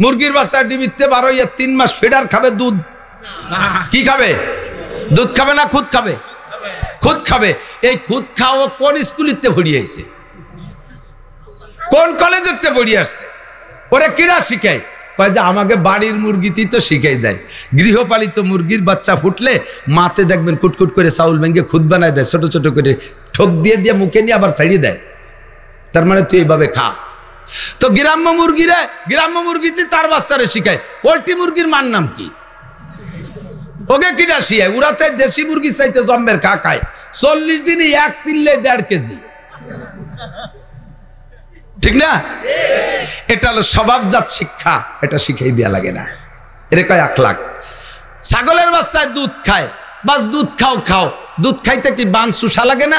মুরগির বাচ্চা ডিমিতে 3 মাস ফিডার খাবে দুধ, কি খাবে? দুধ খাবে না খুদ খাবে? খুদ খাবে। এই খুদ খাও কোন স্কুলিতে ভরিয়েছে, কোন কলেজেতে ভরিয়ে আসছে? ওরে কিরা শিখায়? কয় যে আমাকে বাড়ির মুরগিতেই তো শিখাই দেয়। গৃহপালিত মুরগির বাচ্চা ফুটলে মাতে দেখবেন কুটকুট করে চাউল ভেঙে খুদ বানায় দেয়, ছোট ছোট করে ঠোক দিয়ে দিয়ে মুখে নিয়ে আবার ছাড়িয়ে দেয়। তার মানে তুই এইভাবে খা। তো গ্রাম্য মুরগিতে তার বাচ্চারে শিখায়। পোল্ট্রি মুরগির মান নাম কি? ওকে কিটা শিখায়? উড়াতে দেশি মুরগি চাইতে জম্মের খা খায়। 40 দিনে 1 চিল্লে 1.5 কেজি, ঠিক না? এটা হলো স্বভাবজাত শিক্ষা, এটা শিখাই দেওয়া লাগে না। এর কয় আখলাক। ছাগলের বাচ্চায় দুধ খায়, বাস দুধ খাও খাও। দুধ খাইতে কি বান সুসা লাগে না?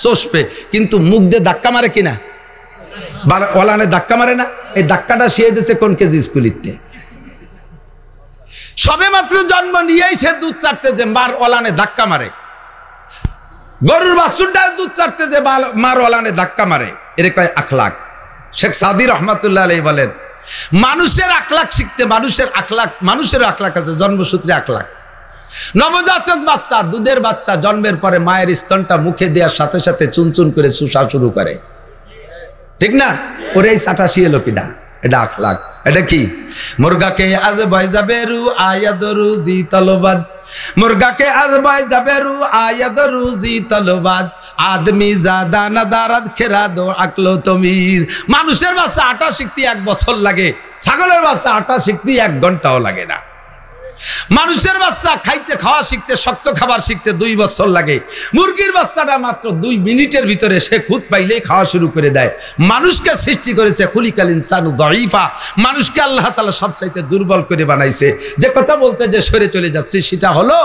চষবে, কিন্তু মুখ দিয়ে ধাক্কা মারে কিনা? ওলানে ধাক্কা মারে না? এই ধাক্কাটা শিয়ে দিয়েছে কোন কেজি স্কুলিতে? সবে মাত্র জন্ম নিয়েই সে দুধ চাটতে যে মার ওলানে ধাক্কা মারে। গরুর বাছুরটা দুধ চাটতে যে মার ওলানে ধাক্কা মারে। এর কয় আখলাক। শেখ সাদি রহমাতুল্লাহ আলাইহি বলেন, মানুষের আখলাক শিখতে, মানুষের আখলাক আছে, জন্মসূত্রে আখলাক। নবজাতক বাচ্চা, দুধের বাচ্চা জন্মের পরে মায়ের স্তনটা মুখে দেওয়ার সাথে সাথে চুনচুন করে চুষা শুরু করে, ঠিক না? ওরে এই চাটা শিয়েলো কিনা? এটা আখলাক। এটা কি? মুরগাকে আজ বাইজাবে রু আয়াদ রুজি তলবাদ, মুরগাকে আজ বাইজাবে রু আয়াদ রুজি তলবাদ, আদমি জাদা না দারাদ খেরা দো আকলো তমিজ। মানুষের বাচ্চা আটা শিখতে 1 বছর লাগে, ছাগলের বাচ্চা আটা শিখতে 1 ঘন্টাও লাগে না। মানুষের বাচ্চা খাওয়া শিখতে, শক্ত খাবার শিখতে 2 বছর লাগে। মুরগির বাচ্চাটা মাত্র 2 মিনিটের ভিতরে সে খুদ পাইলেই খাওয়া শুরু করে দেয়। মানুষকে সৃষ্টি করেছে খুলিকাল ইনসানু দাঈফা, মানুষকে আল্লাহ তাআলা সবচাইতে দুর্বল করে বানাইছে। যে কথা বলতে যে সরে চলে যাচ্ছে সেটা হলো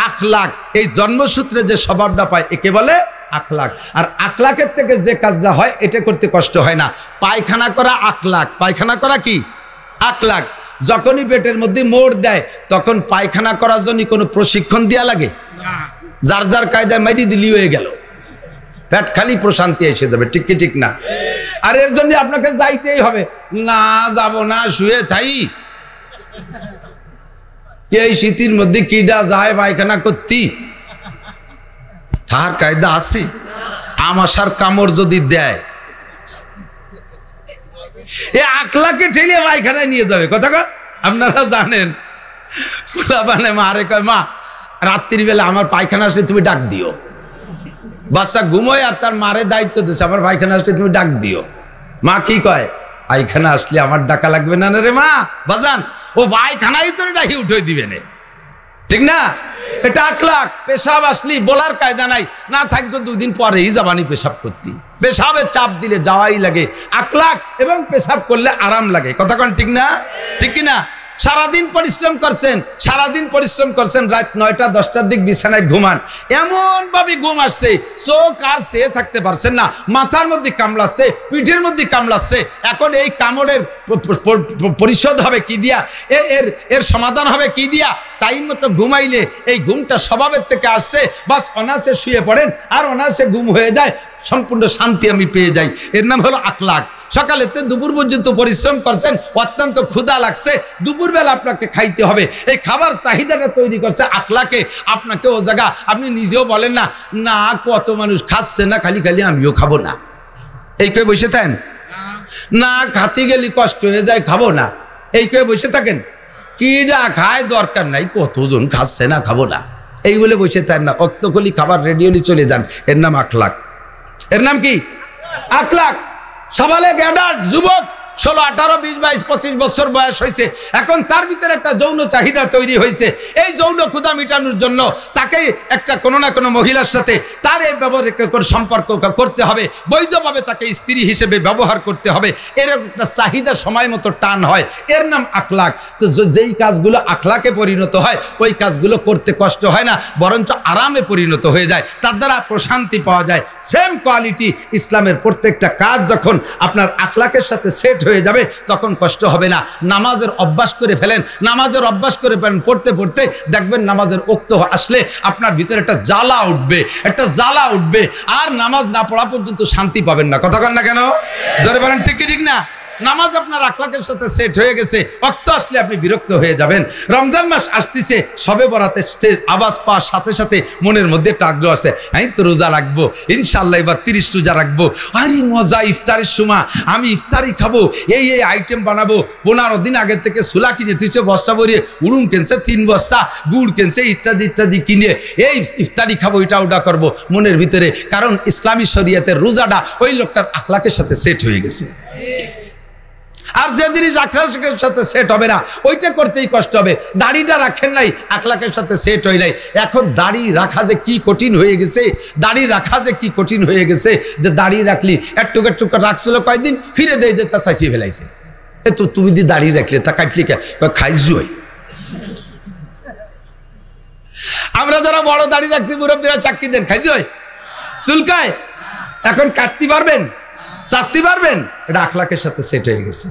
আখলাক। এই জন্মসূত্রে যে স্বভাবটা পায় একে বলে আখলাক। আর আখলাকের থেকে যে কাজটা হয় এটা করতে কষ্ট হয় না। পায়খানা করা আখলাক। পায়খানা করা কি? আখলাক। যখনই পেটের মধ্যে মোড় দেয় তখন পায়খানা করার জন্য কোনো প্রশিক্ষণ দেওয়া লাগে? যার যার কায়দায় মারি দিলি হয়ে গেল, পেট খালি প্রশান্তি এসে যাবে, ঠিক কি ঠিক না? আর এর জন্য আপনাকে যাইতেই হবে। না যাব না, শুয়ে থাই। এই শীতের মধ্যে কিডা যায় পায়খানা করতি? তার কায়দা আছে? আমাশার কামড় যদি দেয় এ আখলাকে ঠেলে পায়খানায় নিয়ে যাবে। কথা কন, আপনারা জানেন মানে মারে কয়, মা রাত্রির বেলা আমার পায়খানা আসলে তুমি ডাক দিও। বাচ্চা ঘুমোয় আর তার মারে দায়িত্ব দিচ্ছে, আমার পায়খানা আসলে তুমি ডাক দিও। মা কি কয়? পায়খানা আসলে আমার ডাকা লাগবে না রে মা, বাজান ও পায়খানাই তোর ডাকি উঠে দিবে না, ঠিক না? এটা আখলাক। পেশাব আসলি বলার কায়দা নাই, না থাকবে 2 দিন পরেই যাবানি পেশাব করতে। পেশাবের চাপ দিলে যাওয়াই লাগে। আখলাক এবং পেশাব করলে আরাম লাগে। কথা কন, ঠিক না? ঠিক কিনা? সারাদিন পরিশ্রম করছেন, রাত 9টা-10টার দিক বিছানায় ঘুমান, এমন ভাবে ঘুম আসছে চোখ আর সে থাকতে পারছেন না, মাথার মধ্যে কামড়াচ্ছে, পিঠের মধ্যে কামড়াচ্ছে। এখন এই কামড়ের পরিশোধ হবে কি দিয়া? এর সমাধান হবে কি দিয়া? টাইম মতো ঘুমাইলে এই ঘুমটা স্বভাবের থেকে আসছে, বাস অনায়াসে শুয়ে পড়েন আর অনায়াসে ঘুম হয়ে যায়, সম্পূর্ণ শান্তি আমি পেয়ে যাই। এর নাম হলো আখলাক। সকালেতে দুপুর পর্যন্ত পরিশ্রম করছেন, অত্যন্ত ক্ষুধা লাগছে, দুপুরবেলা আপনাকে খাইতে হবে, এই খাবার চাহিদাটা তৈরি করছে আখলাকে। আপনাকে ও জায়গা আপনি নিজেও বলেন না, না কত মানুষ খাচ্ছে না, খালি খালি আমিও খাবো না, এই কয়ে বসে থাকেন না, খাতে গেলে কষ্ট হয়ে যায়, খাবো না, এই কয়ে বসে থাকেন। কিডা খায় দরকার নাই, কতজন খাচ্ছে না, খাবো না, এই বলে বসে থাকেন না। অক্তকলি খাবার রেডি হলে চলে যান। এর নাম আখলাক। এর নাম কি? আখলাক। সবালে গ্যাডার যুবক 16, 18, 20, 22, 25 বছর বয়স হয়েছে, এখন তার ভিতরে একটা যৌন চাহিদা তৈরি হয়েছে। এই যৌন ক্ষুধা মেটানোর জন্য তাকে একটা কোনো না কোনো মহিলার সাথে তার এই সম্পর্ক করতে হবে, বৈধভাবে তাকে স্ত্রী হিসেবে ব্যবহার করতে হবে। এরকম একটা চাহিদা সময় মতো টান হয়, এর নাম আখলাক। তো যেই কাজগুলো আখলাকে পরিণত হয় ওই কাজগুলো করতে কষ্ট হয় না, বরঞ্চ আরামে পরিণত হয়ে যায়, তার দ্বারা প্রশান্তি পাওয়া যায়। সেম কোয়ালিটি ইসলামের প্রত্যেকটা কাজ যখন আপনার আখলাকের সাথে সেট হয়ে যাবে তখন কষ্ট হবে না। নামাজের অভ্যাস করে ফেলেন, নামাজের অভ্যাস করে ফেলেন, পড়তে পড়তে দেখবেন নামাজের ওক্ত আসলে আপনার ভিতরে একটা জ্বালা উঠবে, আর নামাজ না পড়া পর্যন্ত শান্তি পাবেন না। কথা কন না কেন? জোরে বলেন, ঠিক না? নামাজ আপনার আখলাকের সাথে সেট হয়ে গেছে, ওয়াক্ত আসলে আপনি বিরক্ত হয়ে যাবেন। রমজান মাস আসতেছে, সবে বরাতে আওয়াজ পাওয়ার সাথে সাথে মনের মধ্যে একটা আগ্রহ আছে, আমি তো রোজা রাখবো ইনশাল্লাহ, এবার 30 রোজা রাখবো। আরে মজা, ইফতারের সময় আমি ইফতারি খাবো, এই আইটেম বানাবো। 15 দিন আগে থেকে সুলা কিনে দিচ্ছে, বস্তা ভরিয়ে উড়ুন কিনছে, 3 বস্তা গুড় কিনছে, ইত্যাদি ইত্যাদি কিনে এই ইফতারি খাবো, এটা ওটা করবো মনের ভিতরে। কারণ ইসলামী শরীয়তের রোজাটা ওই লোকটার আখলাকের সাথে সেট হয়ে গেছে। আর যে জিনিস আখলাকের সাথে সেট হবে না, ওইটা করতেই কষ্ট হবে। দাড়িটা রাখেন নাই, আখলাকের সাথে সেট হয় নাই। এখন দাড়ি রাখা যে কি কঠিন হয়ে গেছে, দাড়ি রাখা যে কি কঠিন হয়ে গেছে, যে দাড়ি রাখলি একটু একটু রাখছিল কয়েকদিন, ফিরে দেয় যে তা চাইছিয়ে ফেলাইছে। এ তো তুমি দি দাড়ি রাখলে তা কাটলি খাইজু হয়। আমরা যারা বড় দাড়ি রাখছি মুরব্বীরা চাকরি দেন, খাইজু হয়, চুলকায়। এখন কাটতে পারবেন, শাস্তি পারবেন, এটা আখলাকের সাথে সেট হয়ে গেছে।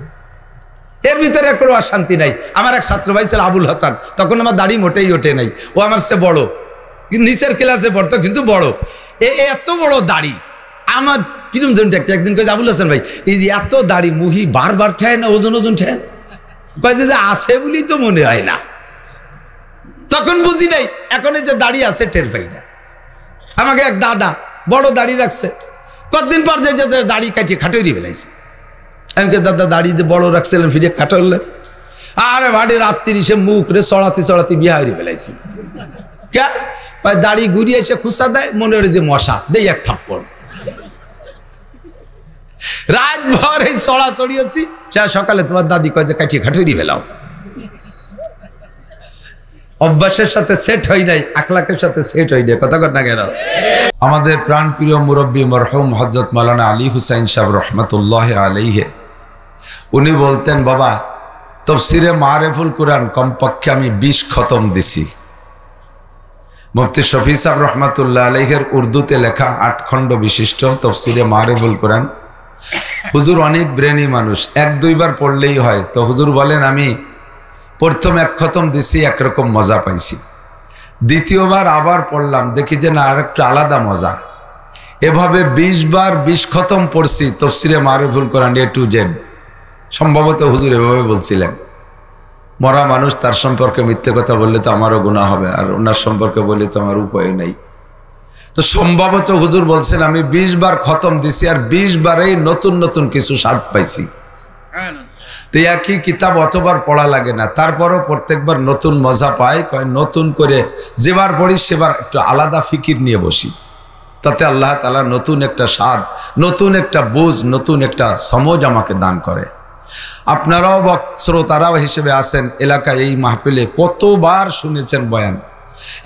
এর ভিতরে কোনো অশান্তি নাই। আমার এক ছাত্র ভাই ছিল আবুল হাসান, তখন আমার দাড়ি মোটেই ওঠে নাই, ও আমার সে বড়, নিচের ক্লাসে পড়তো কিন্তু বড়। এত বড় দাড়ি আমার কিরম জন দেখতে। একদিন কয়েছে আবুল হাসান ভাই, এই যে এত দাড়ি মুহি বারবার ঠেয় না, ওজন ওজন ঠেয়, কয়েছে যে আছে বলেই তো মনে হয় না। তখন বুঝি নাই, এখন এই যে দাড়ি আছে টের পাই না। আমাকে এক দাদা বড় দাড়ি রাখছে, কতদিন পর যে দাড়ি কাটিয়ে খাটোরি ফেলাইছে। আমি দাদা দাড়ি যে বড় রাখছিলেন ফিরে খাটোলেন? আরে ভাড়ি রাত্রি সে মুখ রে চড়াতে চড়াতে বিয়া হয়ে ফেলাইছি। কে দাড়ি ঘুরিয়ে এসে খুসা দেয়, মনে হয় যে মশা দেই এক থাপ্পড়। রাত ভর এই চড়া চড়িয়েছি, সে সকালে তোমার দাদি কয় যে কাটিয়ে খাটোরি ফেলাও। অভ্যাসের সাথে সেট হয় নাই, আখলাকের সাথে সেট হয় নাই। কথা কর না কেন? আমাদের প্রাণ প্রিয় মুরব্বী মরহুম হযরত মাওলানা আলী হুসাইন সাহেব রহমাতুল্লাহ আলাইহি, উনি বলতেন, বাবা তাফসীরে মারিফুল কুরআন কমপক্ষে আমি 20 খতম দিছি। মুফতি শফি সাহেব রহমাতুল্লাহ আলাইহির উর্দুতে লেখা 8 খণ্ড বিশিষ্ট তাফসীরে মারিফুল কুরআন। হুজুর অনেক ব্রেনি মানুষ, 1-2 বার পড়লেই হয়। তো হুজুর বলেন, আমি প্রথম 1 খতম দিছি, একরকম মজা পাইছি। দ্বিতীয়বার আবার পড়লাম, দেখি যে না, আর একটু আলাদা মজা। এভাবে 20 বার 20 খতম পড়ছি তাফসীরে মারিফুল কুরআন A to Z। সম্ভবত হুজুর এভাবে বলছিলেন, মরা মানুষ, তার সম্পর্কে মিথ্যে কথা বললে তো আমারও গুনাহ হবে, আর ওনার সম্পর্কে বললে তো আমার উপায় নাই। তো সম্ভবত হুজুর বলছেন, আমি 20 বার খতম দিছি, আর 20 বারেই নতুন নতুন কিছু স্বাদ পাইছি। তো একই কিতাব অতবার পড়া লাগে না, তারপরও প্রত্যেকবার নতুন মজা পায়। কয় নতুন করে যেবার পড়ি সেবার একটু আলাদা ফিকির নিয়ে বসি, তাতে আল্লাহ তাআলা নতুন একটা স্বাদ, নতুন একটা বুঝ, নতুন একটা সমঝ আমাকে দান করে। আপনারাও শ্রোতারাও হিসেবে আছেন, এলাকায় এই মাহফিলে কতবার শুনেছেন বয়ান।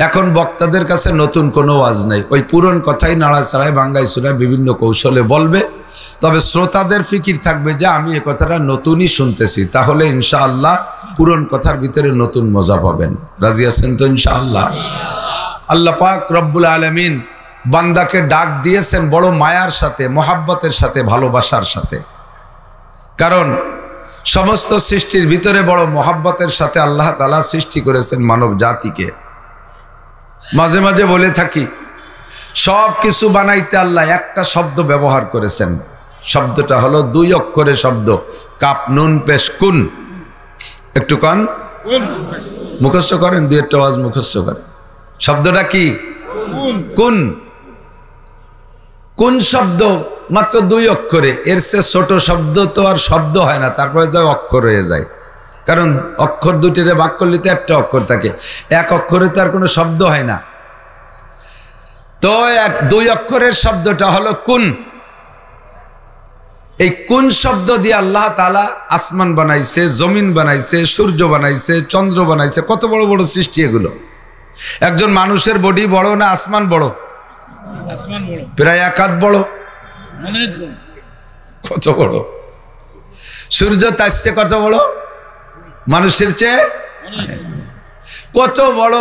এখন বক্তাদের কাছে নতুন কোনো ওয়াজ নাই, ওই পুরন কথাই নাড়াচাড়ায় বাঙ্গাই সুরায় বিভিন্ন কৌশলে বলবে। তবে শ্রোতাদের ফিকির থাকবে যে আমি এ কথাটা নতুনই শুনতেছি, তাহলে ইনশাআল্লাহ পুরন কথার ভিতরে নতুন মজা পাবেন। রাজি আছেন তো ইনশাআল্লাহ? আল্লাহ পাক রব্বুল আলামিন বান্দাকে ডাক দিয়েছেন বড় মায়ার সাথে, মহাব্বতের সাথে, ভালোবাসার সাথে। কারণ সমস্ত সৃষ্টির ভিতরে বড় মহাব্বতের সাথে আল্লাহ তাআলা সৃষ্টি করেছেন মানব জাতিকে। মাঝে মাঝে বলে থাকি, সব কিছু বানাইতে আল্লাহ একটা শব্দ ব্যবহার করেছেন। শব্দটা হলো 2 অক্ষরের শব্দ, কাপ নুন পেশ কুন। একটু কন, মুখস্থ করেন, 2-1টা আওয়াজ মুখস্থ করেন। শব্দটা কি? কুন। কোন শব্দ মাত্র 2 অক্ষরে, এর চেয়ে ছোট শব্দ তো আর শব্দ হয় না, তারপরে যায় অক্ষর হয়ে যায়। কারণ অক্ষর 2টিরে ভাগ করলে তো 1টা অক্ষর থাকে, 1 অক্ষরে তার কোনো শব্দ হয় না। তো 2 অক্ষরের শব্দটা হলো কুন। এই কুন শব্দ দিয়ে আল্লাহ তাআলা আসমান বানাইছে, জমিন বানাইছে, সূর্য বানাইছে, চন্দ্র বানাইছে। কত বড় বড় সৃষ্টি এগুলো। একজন মানুষের বডি বড় না আসমান বড়? আসমান বড়, প্রায় 1 হাত বড়, অনেক বড়। কত বড়? সূর্য তার চেয়ে কত বড়? মানুষের চেয়ে কত বড়?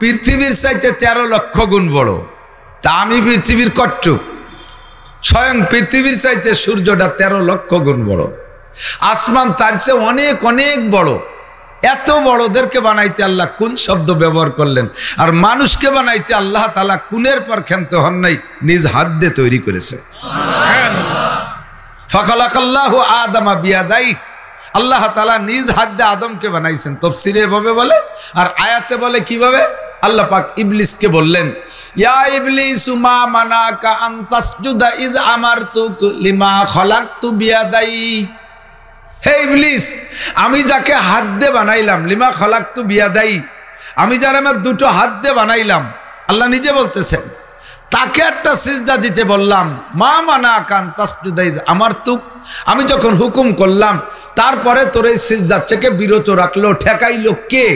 পৃথিবীর চাইতে 13 লক্ষ গুণ বড়। তা আমি পৃথিবীর কট্টুক, স্বয়ং পৃথিবীর চাইতে সূর্যটা 13 লক্ষ গুণ বড়। আসমান তার চেয়ে অনেক অনেক বড়। এত বড়দেরকে বানাইতে আল্লাহ কোন শব্দ ব্যবহার করলেন, আর মানুষকে বানাইতে আল্লাহ তাআলা কুনের পর ক্ষান্ত হন নাই, নিজ হাত দিয়ে তৈরি করেছে। ফাখালাকাল্লাহু আদামা বিয়াদাই, আল্লাহ তাআলা নিজ হাত দিয়ে আদমকে বানাইছেন। তাফসীরে এভাবে বলে, আর আয়াতে বলে কিভাবে? আল্লাহ পাক ইবলিসকে বললেন, ইয়া ইবলিসু মা মানাকা আন তাসজুদা ইয আমারতুক লিমা খালাকতু বিয়াদাই। হে ইবলিস, আমি যাকে হাত দিয়ে বানাইলাম, লিমা খালাকতু বিয়াদাই, আমি যারা আমার দুটো হাত দিয়ে বানাইলাম, আল্লাহ নিজে বলতেছেন, তাকে একটা সিজদা দিতে বললাম। মা মানাকা আন তাসজুদা ইয আমারতুক, আমি যখন হুকুম করলাম তারপরে তোর এই সিজদা থেকে বিরত রাখলো, ঠেকাইলো কে?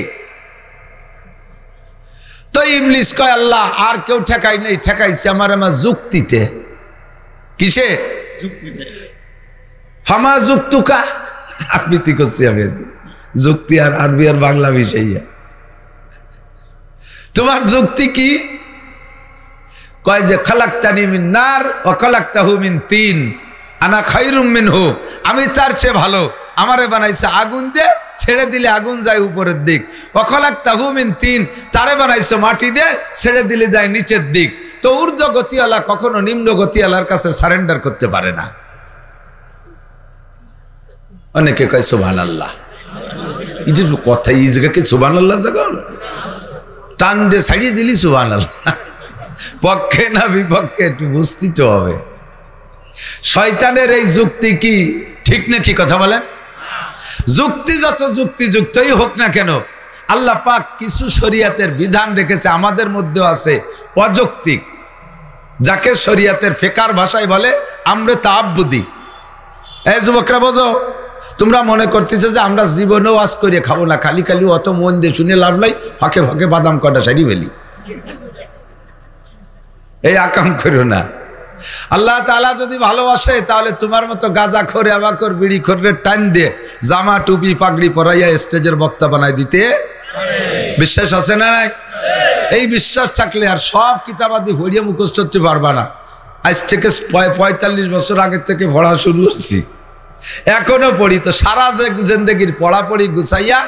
তো ইবলিস কয়, আল্লাহ আর কেউ ঠেকাই নেই, ঠেকাইছে আমার যুক্তিতে। কিসে? যুক্তিতে। হামা যুক্তুকা, আরবিতে করছি আমি, যুক্তি আর আরবি আর বাংলা মিশাইয়া। তোমার যুক্তি কি? কয় যে খালাকতানি মিন নার ওয়া খালাকতাহু মিন তিন আনা খায়রুম মিনহু, আমি তার চেয়ে ভালো, আমারে বানাইছে আগুন দিয়ে, ছেড়ে দিলে আগুন যায় উপরের দিক। ওয়া খালাকতাহু মিন তিন, তারে বানাইছে মাটি দিয়ে, ছেড়ে দিলে যায় নিচের দিক। তো ঊর্ধ্ব গতিওয়ালা কখনো নিম্ন গতিওয়ালার কাছে সারেন্ডার করতে পারে না। অনেকে কয় সুবহানাল্লাহ, এই যে কথা, এই জায়গাকে সুবহানাল্লাহ জায়গা টান দিয়ে ছাড়িয়ে দিলি সুবহানাল্লাহ, পক্ষে না বিপক্ষে একটু বুঝতে তো হবে। শয়তানের এই যুক্তি কি ঠিক নাকি? কথা বলেন। যুক্তি যত যুক্তিযুক্তই হোক না কেন, আল্লাহ পাক কিছু শরিয়াতের বিধান রেখেছে, আমাদের মধ্যে আছে অযৌক্তিক, যাকে শরিয়াতের ফিকার ভাষায় বলে আমরে তাআব্বুদি। এই যুবকরা বোঝো, তোমরা মনে করতেছো যে আমরা জীবনেও ওয়াজ করে খাবো না, খালি খালি অত মন দিয়ে শুনে লাভ নাই, ফাঁকে ফাঁকে বাদাম কটা সারি ফেলি, এই আকাম করো না। আল্লাহ তাআলা যদি ভালোবাসে তাহলে তোমার মতো গাঁজা খোরে, আবাকর, বিড়ি খোরের টান দিয়ে জামা টুপি পাগড়ি পরাইয়া স্টেজের বক্তা বানাই দিতে বিশ্বাস আছে না নাই? এই বিশ্বাস থাকলে আর সব কিতাবাদি ভরিয়ে মুখস্থ করতে পারবা না। আজ থেকে 45 বছর আগের থেকে পড়া শুরু করছি, এখনো পড়ি। তো সারা জিন্দেগির পড়াপড়ি গুছাইয়া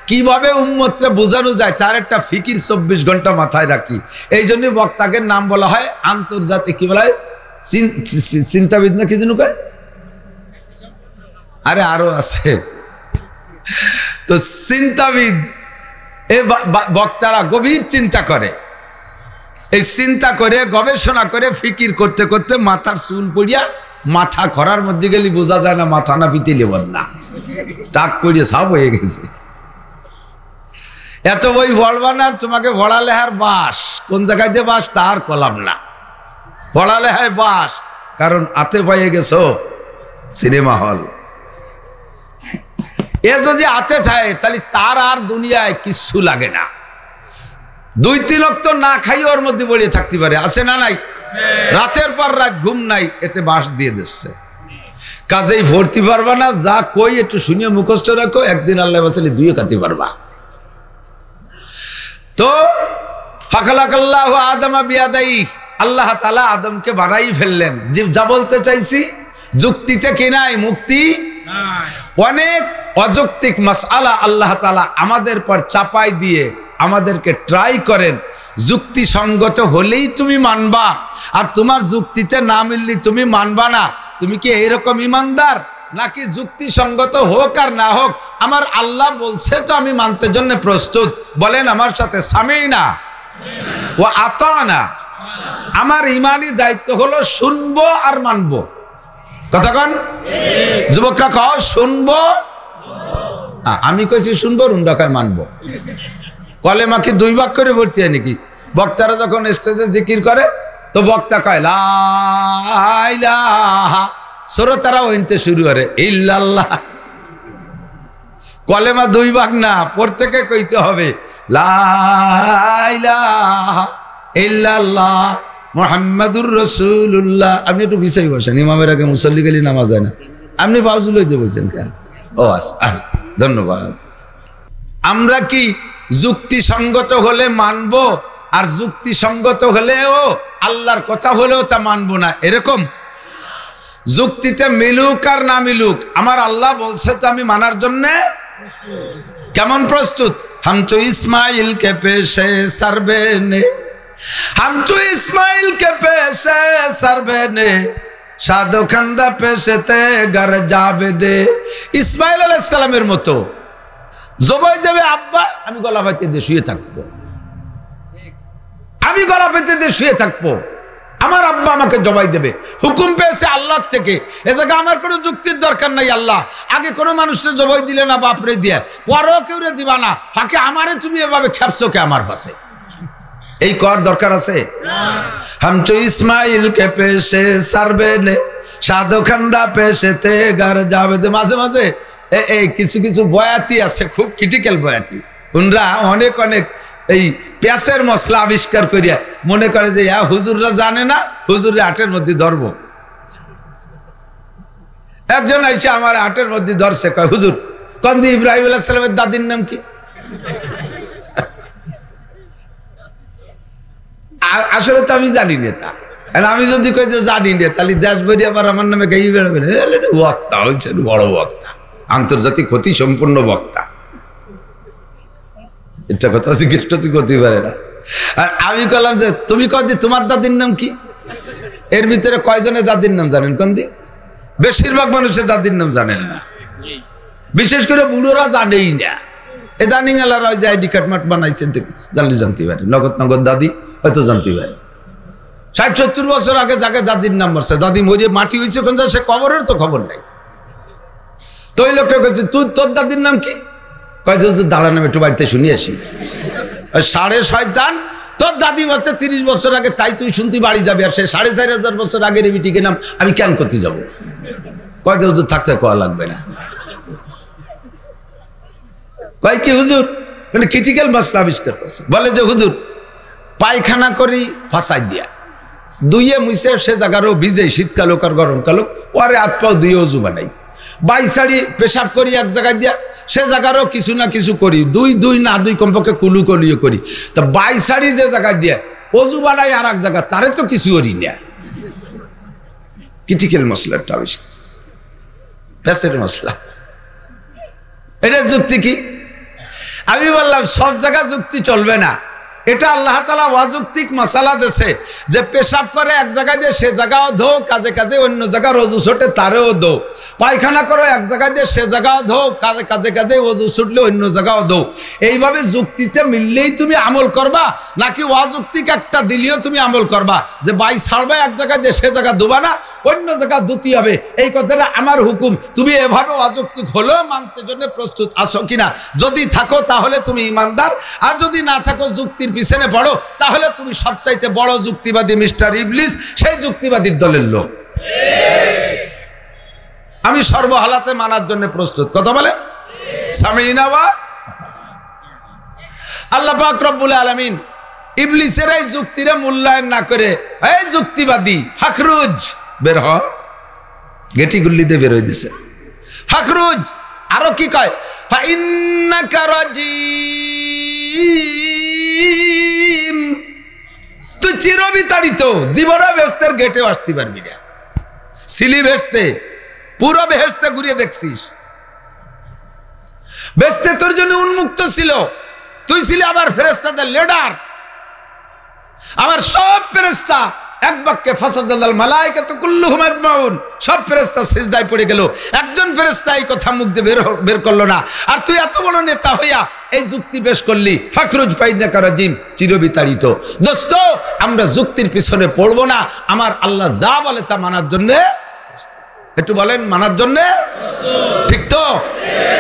কিভাবে উম্মতকে বোঝানো যায় তার একটা ফিকির 24 ঘন্টা মাথায় রাখি। এই জন্য বক্তাকে নাম বলা হয় আন্তর্জাতিক, কি বলা হয়, চিন্তাবিদ না কি যেন কয়, আরে আরো আছে তো চিন্তাবিদ। এই বক্তারা গভীর চিন্তা করে, এই চিন্তা করে গবেষণা করে ফিকির করতে করতে মাথার চুল পড়িয়া মাথা খরার মধ্যে গেলে বোঝা যায় না মাথা না পিতে লেবন না, টাক পড়িয়ে সব হয়ে গেছে। এত বই পড়বা না, তোমাকে পড়ালেহার বাস, কোন জায়গায় দিয়ে বাস তার কলাম না, পড়ালেহায় বাস, কারণ আতে পাইয়ে গেছো সিনেমা হল। এ যদি আতে থাকে তাহলে তার আর দুনিয়ায় কিচ্ছু লাগে না। 2-3 ওয়াক্ত না খাই ওর মধ্যে বড়িয়ে থাকতে পারে, আছে না নাই? রাতের পর রাত ঘুম নাই, এতে বাস দিয়ে দিচ্ছে। কাজেই ভর্তি পারবা না, যা কই একটু শুনিয়ে মুখস্থ রাখো, একদিন আল্লাহ বাসালে 2 খাতে পারবা। তো ফাখালাকাল্লাহু আদামা বিয়াদাই, আল্লাহ তাআলা আদমকে বানাই ফেললেন। যা বলতে চাইছি, যুক্তিতে কি নাই, মুক্তি নাই। অনেক অযৌক্তিক মাসআলা আল্লাহ তাআলা আমাদের পর চাপাই দিয়ে আমাদেরকে ট্রাই করেন, যুক্তিসঙ্গত হলেই তুমি মানবা, আর তোমার যুক্তিতে না মিললে তুমি মানবা না। তুমি কি এইরকম ইমানদার, নাকি যুক্তিসঙ্গত হোক আর না হোক আমার আল্লাহ বলছে তো আমি মানতে জন্য প্রস্তুত? বলেন আমার সাথে, সামিনা ওয়া আতানা। আমার ইমানি দায়িত্ব হলো শুনবো আর মানবো। কথা কন যুবকরা, কও শুনবো। আমি কইছি শুনবো, রুন্ডা কয় মানবো। কলেমা কি 2 ভাগ করে ভর্তি হয় নাকি? বক্তারা যখন স্টেজে জিকির করে তো বক্তা কয় লা ইলাহা, শ্রোতারাও ইনতে শুরু করে ইল্লাল্লাহ। কলেমা 2 ভাগ না, প্রত্যেকে কইতে হবে লা ইলাহা ইল্লাল্লাহ মুহাম্মাদুর রাসূলুল্লাহ। আপনি একটু বিষয় বসেন, ইমামের আগে মুসল্লি গেলে নামাজ হয় না। আপনি বাউজুল হইতে বলছেন কেন? ও ধন্যবাদ। আমরা কি যুক্তিসঙ্গত হলে মানবো, আর যুক্তিসঙ্গত হলেও আল্লাহর কথা হলেও তা মানবো না? এরকম যুক্তিতে মিলুক আর না মিলুক আমার আল্লাহ বলছে তো আমি মানার জন্য কেমন প্রস্তুত? हम तो इस्माइल के पेशे सरबे ने, हम तो इस्माइल के पेशे सरबे ने সাধু খান্দা পেশেতে ঘর যাবে দে। ইসমাইল আলাইহিস সালামের মতো জবাই দেবে আব্বা, আমি গলা পাইতে দিয়ে শুয়ে থাকবো, আমি গলা পেতে দিয়ে শুয়ে থাকবো, আমার আব্বা আমাকে জবাই দেবে। হুকুম পেয়েছে আল্লাহ থেকে, এ জায়গায় আমার কোনো যুক্তির দরকার নাই। আল্লাহ আগে কোনো মানুষের জবাই দিলে না বাপরে দিয়ে, পরেও কেউ দিবা না, ফাঁকে আমারে তুমি এভাবে খেপছো কে আমার পাশে, এই কর দরকার আছে? হামচো ইসমাইল কে পেশে সারবে নে, সাধু খান্দা পেশেতে ঘর যাবে দে। মাঝে মাঝে এই কিছু কিছু বয়াতি আছে, খুব ক্রিটিক্যাল বয়াতি, উনরা অনেক অনেক এই পেঁচের মশলা আবিষ্কার করিয়া মনে করে যে হুজুররা জানে না, হুজুরে হাটের মধ্যে ধরবো। একজন আইছে আমার হাটের মধ্যে ধরছে, কয় হুজুর কন্দি ইব্রাহিম আলাইহিস সালামের দাদির নাম কি? আসলে তো আমি জানি না তা, আমি যদি কই যে জানি না তাহলে দেশ বেরিয়ে আবার আমার নামে গাই বেরোবে, বক্তা হয়েছেন, বড় বক্তা, আন্তর্জাতিক ক্ষতি সম্পূর্ণ বক্তা, এটা কথা জিজ্ঞেস করতে পারে না। আর আমি বললাম যে তুমি কদি তোমার দাদির নাম কি? এর ভিতরে কয়জনের দাদির নাম জানেন? কন্দি বেশিরভাগ মানুষের দাদির নাম জানেন না, বিশেষ করে বুড়োরা জানেই না। ইদানিং এলারা যে আইডি কার্ড মাঠ বানাইছে জানলে জানতে পারে, নগদ নগদ দাদি হয়তো জানতে পারে। 60-70 বছর আগে যাকে দাদির নাম মারছে, দাদি মরিয়ে মাটি হয়েছে কোন সে কবরের তো খবর নাই। তো ওই লোকটা কইছে তুই তোর দাদির নাম কি? কয়েছে দাঁড়া নাম একটু বাড়িতে শুনি আসি। 6.5 জান তোর দাদি বলছে 30 বছর আগে, তাই তুই শুনতে বাড়ি যাবে, আর সে 4,500 বছর আগের বিটিকে নাম আমি কেন করতে যাবো? কয়েছে হুজুর থাকতে কোয়া লাগবে না। কয় কি হুজুর? মানে ক্রিটিক্যাল মাসলা আবিষ্কার করছে। বলে যে হুজুর পায়খানা করি ফাঁসাই দিয়া, দুইয়ে মুইছে সে জায়গারও ভিজে, শীতকাল হোক আর গরমকাল হোক, ওরে হাত পাও দুই অজু বানাই, বাইশাড়ি পেশাব করি এক জায়গায় দিয়া, সে জায়গারও কিছু না কিছু করি, দুই না দুই কমপক্ষে কুলু কলিও করি। তা বাইশাড়ি যে জায়গায় দিয়া অজু বানাই আর এক জায়গা, তারে তো কিছু করি না। ক্রিটিক্যাল মশলাটা আবিষ্কার, পেশের মশলা। এটা যুক্তি কি? আমি বললাম সব জায়গা যুক্তি চলবে না, এটা আল্লাহ তাআলা ওয়াযুক্তিক মাসালা দেশে যে পেশাব করে এক জায়গায় দিয়ে সে জায়গাও ধো, কাজে কাজে অন্য জায়গা রজু ছুটে তারেও ধো, পায়খানা করো এক জায়গায় দিয়ে সে জায়গাও ধো, কাজে কাজে কাজে ওযু ছুটলে অন্য জায়গাও ধো। এইভাবে যুক্তিতে মিললেই তুমি আমল করবা, নাকি ওয়াযুক্তিক একটা দিলেও তুমি আমল করবা যে বাই ছাড়বা এক জায়গায় দিয়ে সে জায়গা ধোবা না, অন্য জায়গা ধুতি হবে? এই কথাটা আমার হুকুম, তুমি এভাবে ওয়াযুক্তিক হলেও মানতে জন্য প্রস্তুত আছো কিনা? যদি থাকো তাহলে তুমি ইমানদার, আর যদি না থাকো যুক্তির পিছনে পড়ো, তাহলে তুমি সবচাইতে বড় যুক্তিবাদী মিস্টার ইবলিস, সেই যুক্তিবাদীর দলের লোক। আমি সর্বহালাতে মানার জন্য প্রস্তুত। কথা বলেন সামিনা ওয়া আল্লাহ পাক রব্বুল আলামিন ইবলিসের এই যুক্তিরে মূল্যায়ন না করে, এই যুক্তিবাদী ফাখরুজ বের হ, গেটি গুল্লিতে বের হয়ে দিছে ফাখরুজ। আরো কি কয়? ফা ইন্নাকা রাজিম, তুই চিরবিতাড়িত, জীবনে বেহেশতের গেটেও আসতে পারবি না। সিলি বেহেশতে, পুরো বেহেশতে ঘুরিয়ে দেখছিস, বেহেশতে তোর জন্য উন্মুক্ত ছিল, তুই ছিলি আবার ফেরেশতাদের লিডার। আমার সব ফেরেশতা এক বাক্যে ফাসাদাল মালায়েকাতু কুল্লুহুম আজমাউন, সব ফেরেশতা সিজদায় পড়ে গেল, একজন ফেরেশতা এই কথা মুখ দিয়ে বের করলো না। আর তুই এত বড় নেতা হইয়া এই যুক্তি পেশ করলি, ফাখরুজ ফাইন্নাকা রাজিম, চিরবিতাড়িত। দোস্ত, আমরা যুক্তির পিছনে পড়বো না, আমার আল্লাহ যা বলে তা মানার জন্য। একটু বলেন মানার জন্য, ঠিক তো?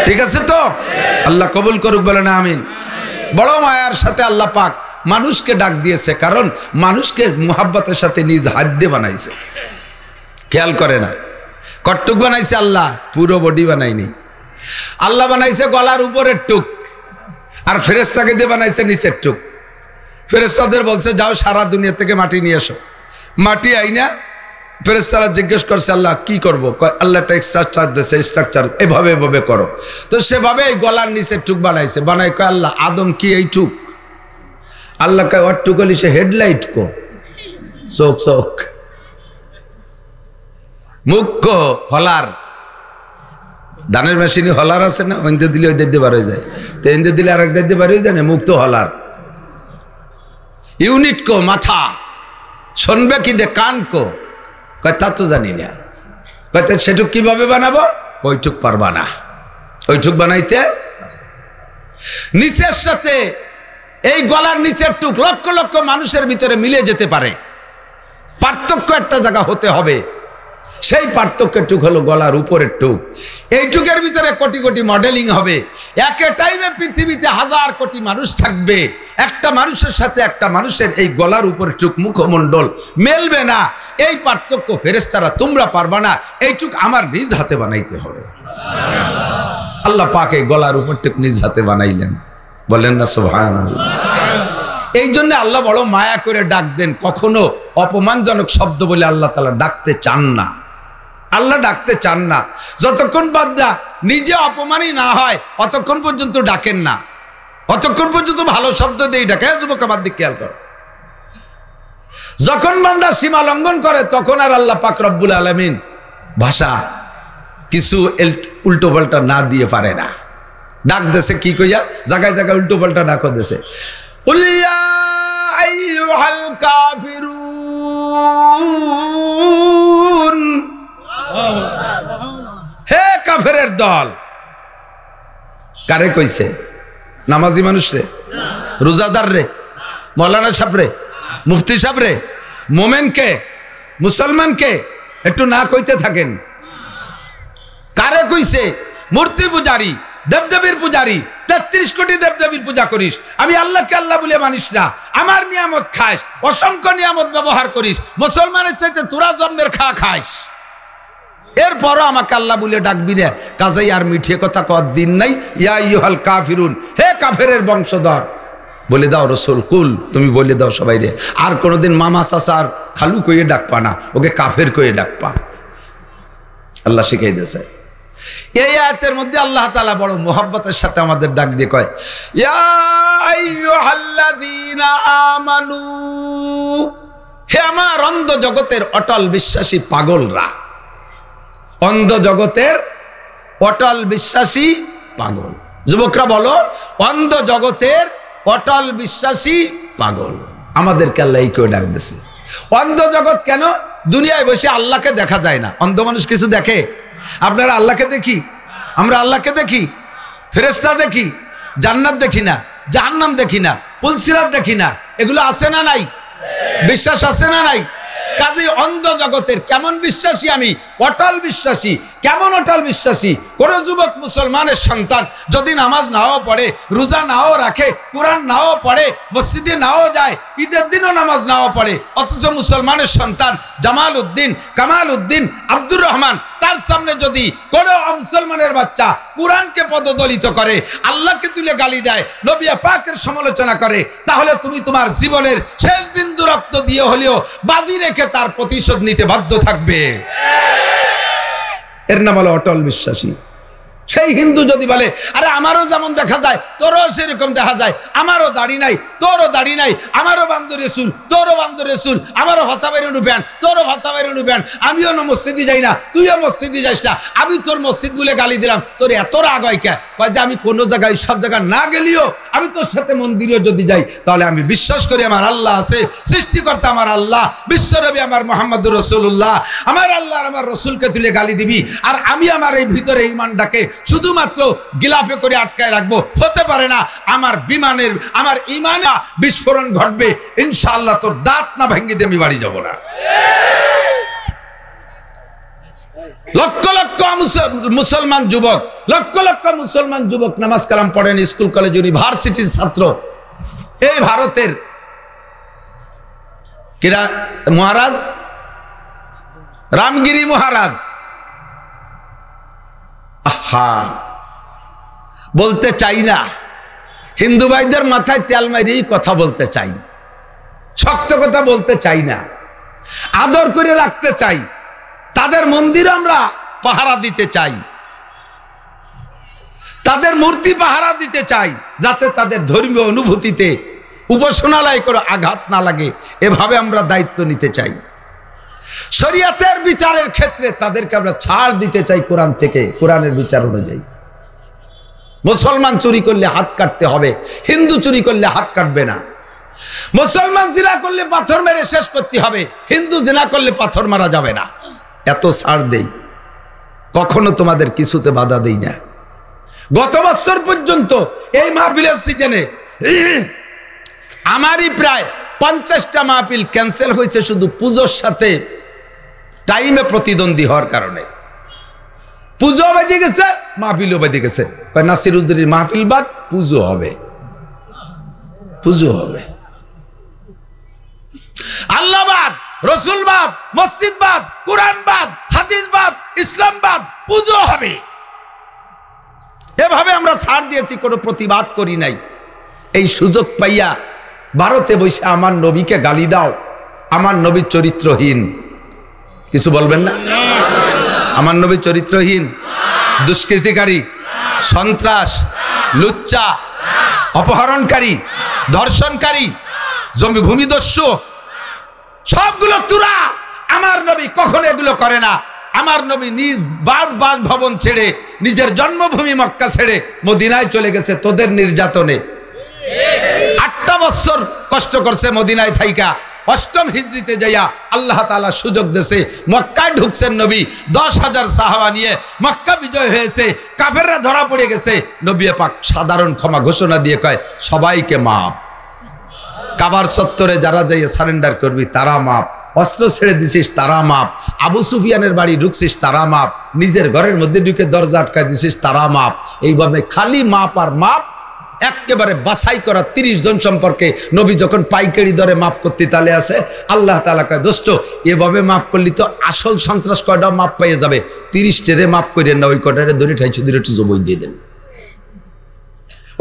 ঠিক আছে তো? আল্লাহ কবুল করুক, বলেন আমিন। বড় মায়ার সাথে আল্লাহ পাক মানুষকে ডাক দিয়েছে, কারণ মানুষকে মুহাব্বতের সাথে নিজ হাত দিয়ে বানাইছে। খেয়াল করে না কটটুক বানাইছে আল্লাহ, পুরো বডি বানাইনি। আল্লাহ বানাইছে গলার উপরের টুক, আর ফেরেশতাকে দিয়ে বানাইছে নিচের টুক। ফেরেশতাদের বলছে যাও সারা দুনিয়া থেকে মাটি নিয়ে এসো। মাটি আইনা ফেরেশতারা জিজ্ঞেস করছে আল্লাহ কি করবো? আল্লাহ একটা স্ট্রাকচার দিয়েছে, স্ট্রাকচার এভাবে এভাবে করো। তো সেভাবে এই গলার নিচের টুক বানাইছে। বানাই কয় আল্লাহ আদম কি এই টুক? আল্লাহ কয় ওর টুক হলি সে হেডলাইট কো, চোখ চোখ, মুখ কো হলার। ধানের মেশিনে হলার আছে না, ওইতে দিলে ওই দিতে বার হয়ে যায়, তো এনতে দিলে আর এক দিতে বার হয়ে যায় না, মুখ তো হলার। ইউনিট কো মাথা, শুনবে কি দে কান কো, কয় তা তো জানি না। কয় তা সেটুক কিভাবে বানাবো? ওইটুক পারবা না, ওইটুক বানাইতে। নিচের সাথে এই গলার নিচের টুক লক্ষ লক্ষ মানুষের ভিতরে মিলে যেতে পারে, পার্থক্য একটা জায়গা হতে হবে। সেই পার্থক্যের টুক হলো গলার উপরের টুক। এই টুকের ভিতরে কোটি কোটি মডেলিং হবে। একে টাইমে পৃথিবীতে হাজার কোটি মানুষ থাকবে, একটা মানুষের সাথে একটা মানুষের এই গলার উপরের টুক মুখমণ্ডল মেলবে না। এই পার্থক্য ফেরেশতারা তোমরা পারবা না, এই টুক আমার নিজ হাতে বানাইতে হবে। আল্লাহ পাক এই গলার উপর টুক নিজ হাতে বানাইলেন, বলেন না সুবহানাল্লাহ। এই জন্য আল্লাহ বড় মায়া করে ডাক দেন, কখনো অপমানজনক শব্দ বলে আল্লাহ তাআলা ডাকতে চান না। আল্লাহ ডাকতে চান না। যতক্ষণ বান্দা নিজে অপমানই না হয় অতক্ষণ পর্যন্ত ডাকেন না, অতক্ষণ পর্যন্ত ভালো শব্দ দিয়ে ডাকে। যুবক আমার দিকে খেয়াল করো, যখন বান্দা সীমা লঙ্ঘন করে তখন আর আল্লাহ পাক রব্বুল আলামিন ভাষা কিছু উল্টো পাল্টা না দিয়ে পারে না। ডাক দেশে কি কইয়া জায়গায় জায়গায় উল্টো পাল্টা ডাক দেশে, উলিয়া আইয়ুহাল কাফিরুন, হে কাফেরের দল। কারে কইছে? নামাজি মানুষ রে, রোজাদার রে, মৌলানা সাহেব রে, মুফতি সাহেব রে, মোমেনকে, মুসলমানকে একটু না কইতে থাকেন। কারে কইছে? মূর্তি পূজারি, দেবদেবীর পূজারি, 33 কোটি দেবদেবীর পূজা করিস, আমি আল্লাহকে আল্লাহ বলে মানিস না, আমার নিয়ামত খাস, অসংখ্য নিয়ামত ব্যবহার করিস, মুসলমানের চাইতে তোরা জন্মের খাস, এরপরও আমাকে আল্লাহ বলে ডাকবি না। কাজেই আর মিঠিয়ে কথা কর দিন নাই। ইয়া আইয়ুহাল কাফিরুন, হে কাফেরের বংশধর, বলে দাও রসুল কুল, তুমি বলে দাও সবাই রে, আর কোনোদিন মামা চাচা আর খালু কইয়ে ডাকপা না, ওকে কাফের কইয়ে ডাকপা। আল্লাহ শিখাই দিয়েছে। এই আয়াতের মধ্যে আল্লাহ তাআলা বড় মোহাব্বতের সাথে আমাদের ডাক দিয়ে কয়, ইয়া আইয়ুহাল্লাযীনা আমানু, হে আমার অন্ধ জগতের অটল বিশ্বাসী পাগলরা, অন্ধ জগতের অটল বিশ্বাসী পাগল। যুবকরা বলো, অন্ধ জগতের অটল বিশ্বাসী পাগল। আমাদেরকে আল্লাহ এই করে ডাক দিয়েছে। অন্ধ জগৎ কেন? দুনিয়ায় বসে আল্লাহকে দেখা যায় না। অন্ধ মানুষ কিছু দেখে? আপনারা আল্লাহকে দেখি, আমরা আল্লাহকে দেখি, ফেরেশতা দেখি, জান্নাত দেখি না, জাহান্নাম দেখি না, পুলসিরাত দেখি না, এগুলো আছে না নাই? বিশ্বাস আছে না নাই? কাজেই অন্ধ জগতের কেমন বিশ্বাসী আমি? অটল বিশ্বাসী। কেমন অটল বিশ্বাসী? কোন যুবক মুসলমানের সন্তান যদি নামাজ নাও পড়ে, রোজা নাও রাখে, কোরআন নাও পড়ে, মসজিদে নাও যায়, ঈদের দিনও নামাজ নাও পড়ে, অথচ মুসলমানের সন্তান জামাল উদ্দিন, কামাল উদ্দিন, আব্দুর রহমান, তার সামনে যদি কোন মুসলমানের বাচ্চা কোরআনকে পদদলিত করে, আল্লাহকে তুলে গালি দেয়, নবী পাকের সমালোচনা করে, তাহলে তুমি তোমার জীবনের শেষ বিন্দু রক্ত দিয়ে হলেও বাজি রেখে তার প্রতিশোধ নিতে বাধ্য থাকবে। এর নাম হলো অটল বিশ্বাসী। সেই হিন্দু যদি বলে, আরে আমারও যেমন দেখা যায় তোরও সেরকম দেখা যায়, আমারও দাড়ি নাই তোরও দাড়ি নাই, আমারও বান্দর রসুল তোরও বান্দর রসুল, আমারও ভাষা বাইরে নুবেন তোরও ভাষা বাইরে নুবেন, আমিও না মসজিদে যাই না তুইও মসজিদে যাইস না, আমি তোর মসজিদ বলে গালি দিলাম, তোর এত রাগ হয় কে? কয় যে আমি কোনো জায়গায় সব জায়গায় না গেলেও আমি তোর সাথে মন্দিরেও যদি যাই তাহলে আমি বিশ্বাস করি আমার আল্লাহ আছে, সৃষ্টিকর্তা আমার আল্লাহ, বিশ্বনবী আমার মুহাম্মদুর রাসূলুল্লাহ, আমার আল্লাহ আর আমার রসুলকে তুলে গালি দিবি, আর আমি আমার এই ভিতরে ঈমানটাকে শুধুমাত্র গিলাফে করে আটকায় রাখবো? হতে পারে না। আমার বিমানের, আমার ঈমানে বিস্ফোরণ ঘটবে, ইনশাআল্লাহ তোর দাঁত না ভেঙে দিয়ে আমি বাড়ি যাব না। লক্ষ লক্ষ মুসলমান যুবক, লক্ষ লক্ষ মুসলমান যুবক নামাজ কালাম পড়েন, স্কুল কলেজ ইউনিভার্সিটির ছাত্র, এই ভারতের কিরা মহারাজ, রামগিরি মহারাজ, বলতে চাই না, হিন্দু ভাইদের মাথায় তেল মারিয়ে কথা বলতে চাই, শক্ত কথা বলতে চাই না, আদর করে রাখতে চাই, তাদের মন্দির আমরা পাহারা দিতে চাই, তাদের মূর্তি পাহারা দিতে চাই, যাতে তাদের ধর্মীয় অনুভূতিতে উপাসনালয় করে আঘাত না লাগে, এভাবে আমরা দায়িত্ব নিতে চাই। শরিয়াতের বিচারের ক্ষেত্রে তাদেরকে আমরা ছাড় দিতে চাই কোরআন থেকে, কোরআনের বিচার অনুযায়ী। মুসলমান চুরি করলে হাত কাটতে হবে, হিন্দু চুরি করলে হাত কাটবে না। মুসলমান জিনা করলে পাথর মেরে শেষ করতে হবে, হিন্দু জিনা করলে পাথর মারা যাবে না। এত ছাড় দেই, কখনো তোমাদের কিছুতে বাধা দেই না। গত বছর পর্যন্ত এই মাহফিলের সিজনে আমারই প্রায় 50টা মাহফিল ক্যান্সেল হয়েছে শুধু পুজোর সাথে টাইমে প্রতিদ্বন্দ্বী হওয়ার কারণে। পুজো বেঁধে গেছে, মাহফিলও বেঁধে গেছে। নাসির হুজুরির মাহফিল বাদ, পুজো হবে, পুজো হবে। আল্লাহবাদ, রসুলবাদ, মসজিদবাদ, কোরআনবাদ, হাদিসবাদ, ইসলামবাদ, পুজো হবে। এভাবে আমরা ছাড় দিয়েছি, কোনো প্রতিবাদ করি নাই। এই সুযোগ পাইয়া ভারতে বসে আমার নবীকে গালি দাও, আমার নবী চরিত্রহীন, কিছু বলবেন না? আমার নবী চরিত্রহীন, দুষ্কৃতিকারী, সন্ত্রাস, লুচ্চা, অপহরণকারী, ধর্ষণকারী, জমি ভূমিদস্যু, সবগুলো তুরা। আমার নবী কখনো এগুলো করে না। আমার নবী নিজ বাসভবন ছেড়ে, নিজের জন্মভূমি মক্কা ছেড়ে মদিনায় চলে গেছে তোদের নির্যাতনে। 8টা বছর কষ্ট করছে মদিনায় থাইকা। 8ম হিজরিতে যাইয়া আল্লাহ তাআলা সুযোগ দিয়েছে, মক্কায় ঢুকছেন নবী, 10,000 সাহাবা নিয়ে মক্কা বিজয় হয়েছে, কাফেররা ধরা পড়ে গেছে। নবী পাক সাধারণ ক্ষমা ঘোষণা দিয়ে কয়, সবাইকে মাপ। কাবার চত্বরে যারা যাইয়া সারেন্ডার করবি তারা মাপ, অস্ত্র ছেড়ে দিছিস তারা মাপ, আবু সুফিয়ানের বাড়ি ঢুকছিস তারা মাপ, নিজের ঘরের মধ্যে ঢুকে দরজা আটকায় দিছিস তারা মাপ। এইভাবে খালি মাপ আর মাপ, একেবারে বাছাই করা 30 জন সম্পর্কে নবী যখন পাইকারি দরে মাফ করতে তালে আছে, আল্লাহ তাআলা কয়, দোস্ত এভাবে মাফ করলি তো আসল সন্ত্রাস কয়টাও মাফ পেয়ে যাবে। 30 টেরে মাফ করেন না, ওই কটারে ধরে ঠাইছে ধরে একটু জবই দিয়ে দেন,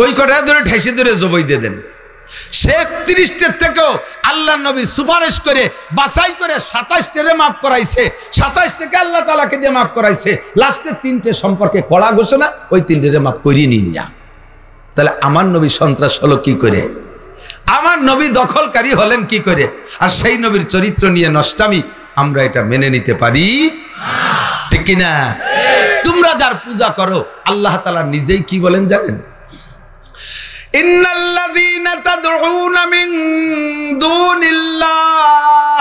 ওই কটারে ধরে ঠাইছে ধরে জবই দিয়ে দেন। সে 30 থেকেও আল্লাহ নবী সুপারিশ করে বাছাই করে 27 টেরে মাফ করাইছে। 27 থেকে আল্লাহ তাআলাকে দিয়ে মাফ করাইছে। লাস্টে 3টে সম্পর্কে কড়া ঘোষণা, ওই 3টেরে মাফ করিয়ে নিন যা। তাহলে আমার নবী সন্ত্রাস হলো কি করে? আমার নবী দখলকারী হলেন কি করে? আর সেই নবীর চরিত্র নিয়ে নষ্টামি, আমরা এটা মেনে নিতে পারি? ঠিক কিনা? তোমরা যার পূজা করো, আল্লাহ তাআলা নিজেই কি বলেন জানেন? ইন্নাল্লাযীনা তাদউনা মিন দুনিল্লাহ,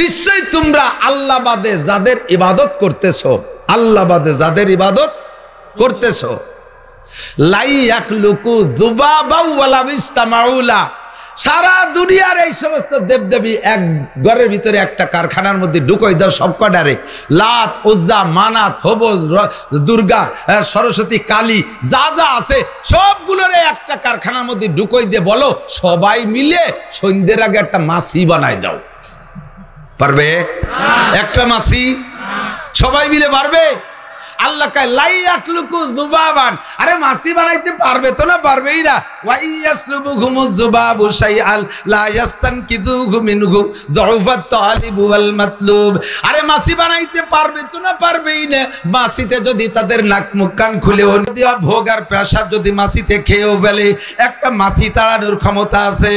নিশ্চয় তোমরা আল্লাহ বাদে যাদের ইবাদত করতেছো, আল্লাহ বাদে যাদের ইবাদত করতেছো, লাই ইয়াখলুকু যুবাবা ওয়ালা বিস্তামাউলা, সারা দুনিয়ার এই সমস্ত দেবদেবী এক ঘরের ভিতরে একটা কারখানার মধ্যে ঢুকাই দাও, সব কটারে লাত, উজ্জা, মানাত, হবল, দুর্গা, সরস্বতী, কালী, যা যা আছে সবগুলোরে একটা কারখানার মধ্যে ঢুকাই দিয়ে বলো সবাই মিলে সন্ধ্যের আগে একটা মাছি বানাই দাও। পারবে? একটা মাছি সবাই মিলে পারবে? আল্লাহ কয় লাই ইয়াখলুকু যুবাবান, আরে মাছি বানাইতে পারবে তো না? পারবেই না। ওয়া ইয়াসলুবুহুমুজ যুবাবু শাইআল লা ইয়াস্তানকিদুহু মিনহু যুফাত তালিব ওয়াল মাতলুব, আরে মাছি বানাইতে পারবে তো না? পারবেই না। মাছিতে যদি তাদের নাক মুখ কান খুলেও দেওয়া ভোগ আর প্রাসাদ যদি মাছিতে খেয়েও ফেলে, একটা মাছি তাড়ানোর ক্ষমতা আছে?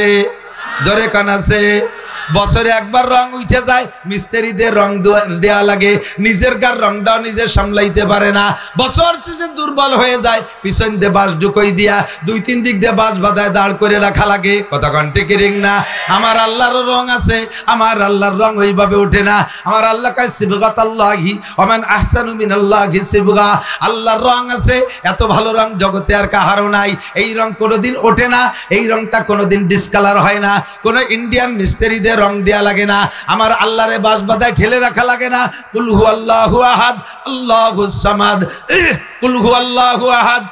জোরে কান আছে? বছরে একবার রং উঠে যায়, মিস্ত্রিদের রং দেওয়া লাগে, নিজের গার রংটাও নিজে সামলাইতে পারে না, বছর শেষে দুর্বল হয়ে যায়, পিছন দিয়ে বাঁশ ঢুকই দিয়া 2-3 দিক দিয়ে বাঁশ বাঁধায় দাঁড় করে রাখা লাগে। কথা কন ঠিক না? আমার আল্লাহর রং আছে, আমার আল্লাহর রং ওইভাবে ওঠে না। আমার আল্লাহ কয় সিবগাতাল্লাহি ওয়া মান আহসানু মিনাল্লাহি সিবগা, আল্লাহর রং আছে, এত ভালো রং জগতে আর কাহারও নাই। এই রং কোনোদিন ওঠে না, এই রংটা কোনোদিন ডিসকালার হয় না, কোনো ইন্ডিয়ান মিস্ত্রিদের রং দেয়া লাগে না, আমার আল্লাহরে বাঁশ বাঁধায় ঠেলে রাখা লাগে না। কুল হু আল্লাহু আহাদ আল্লাহুস সামাদ, কুল হু আল্লাহু আহাদ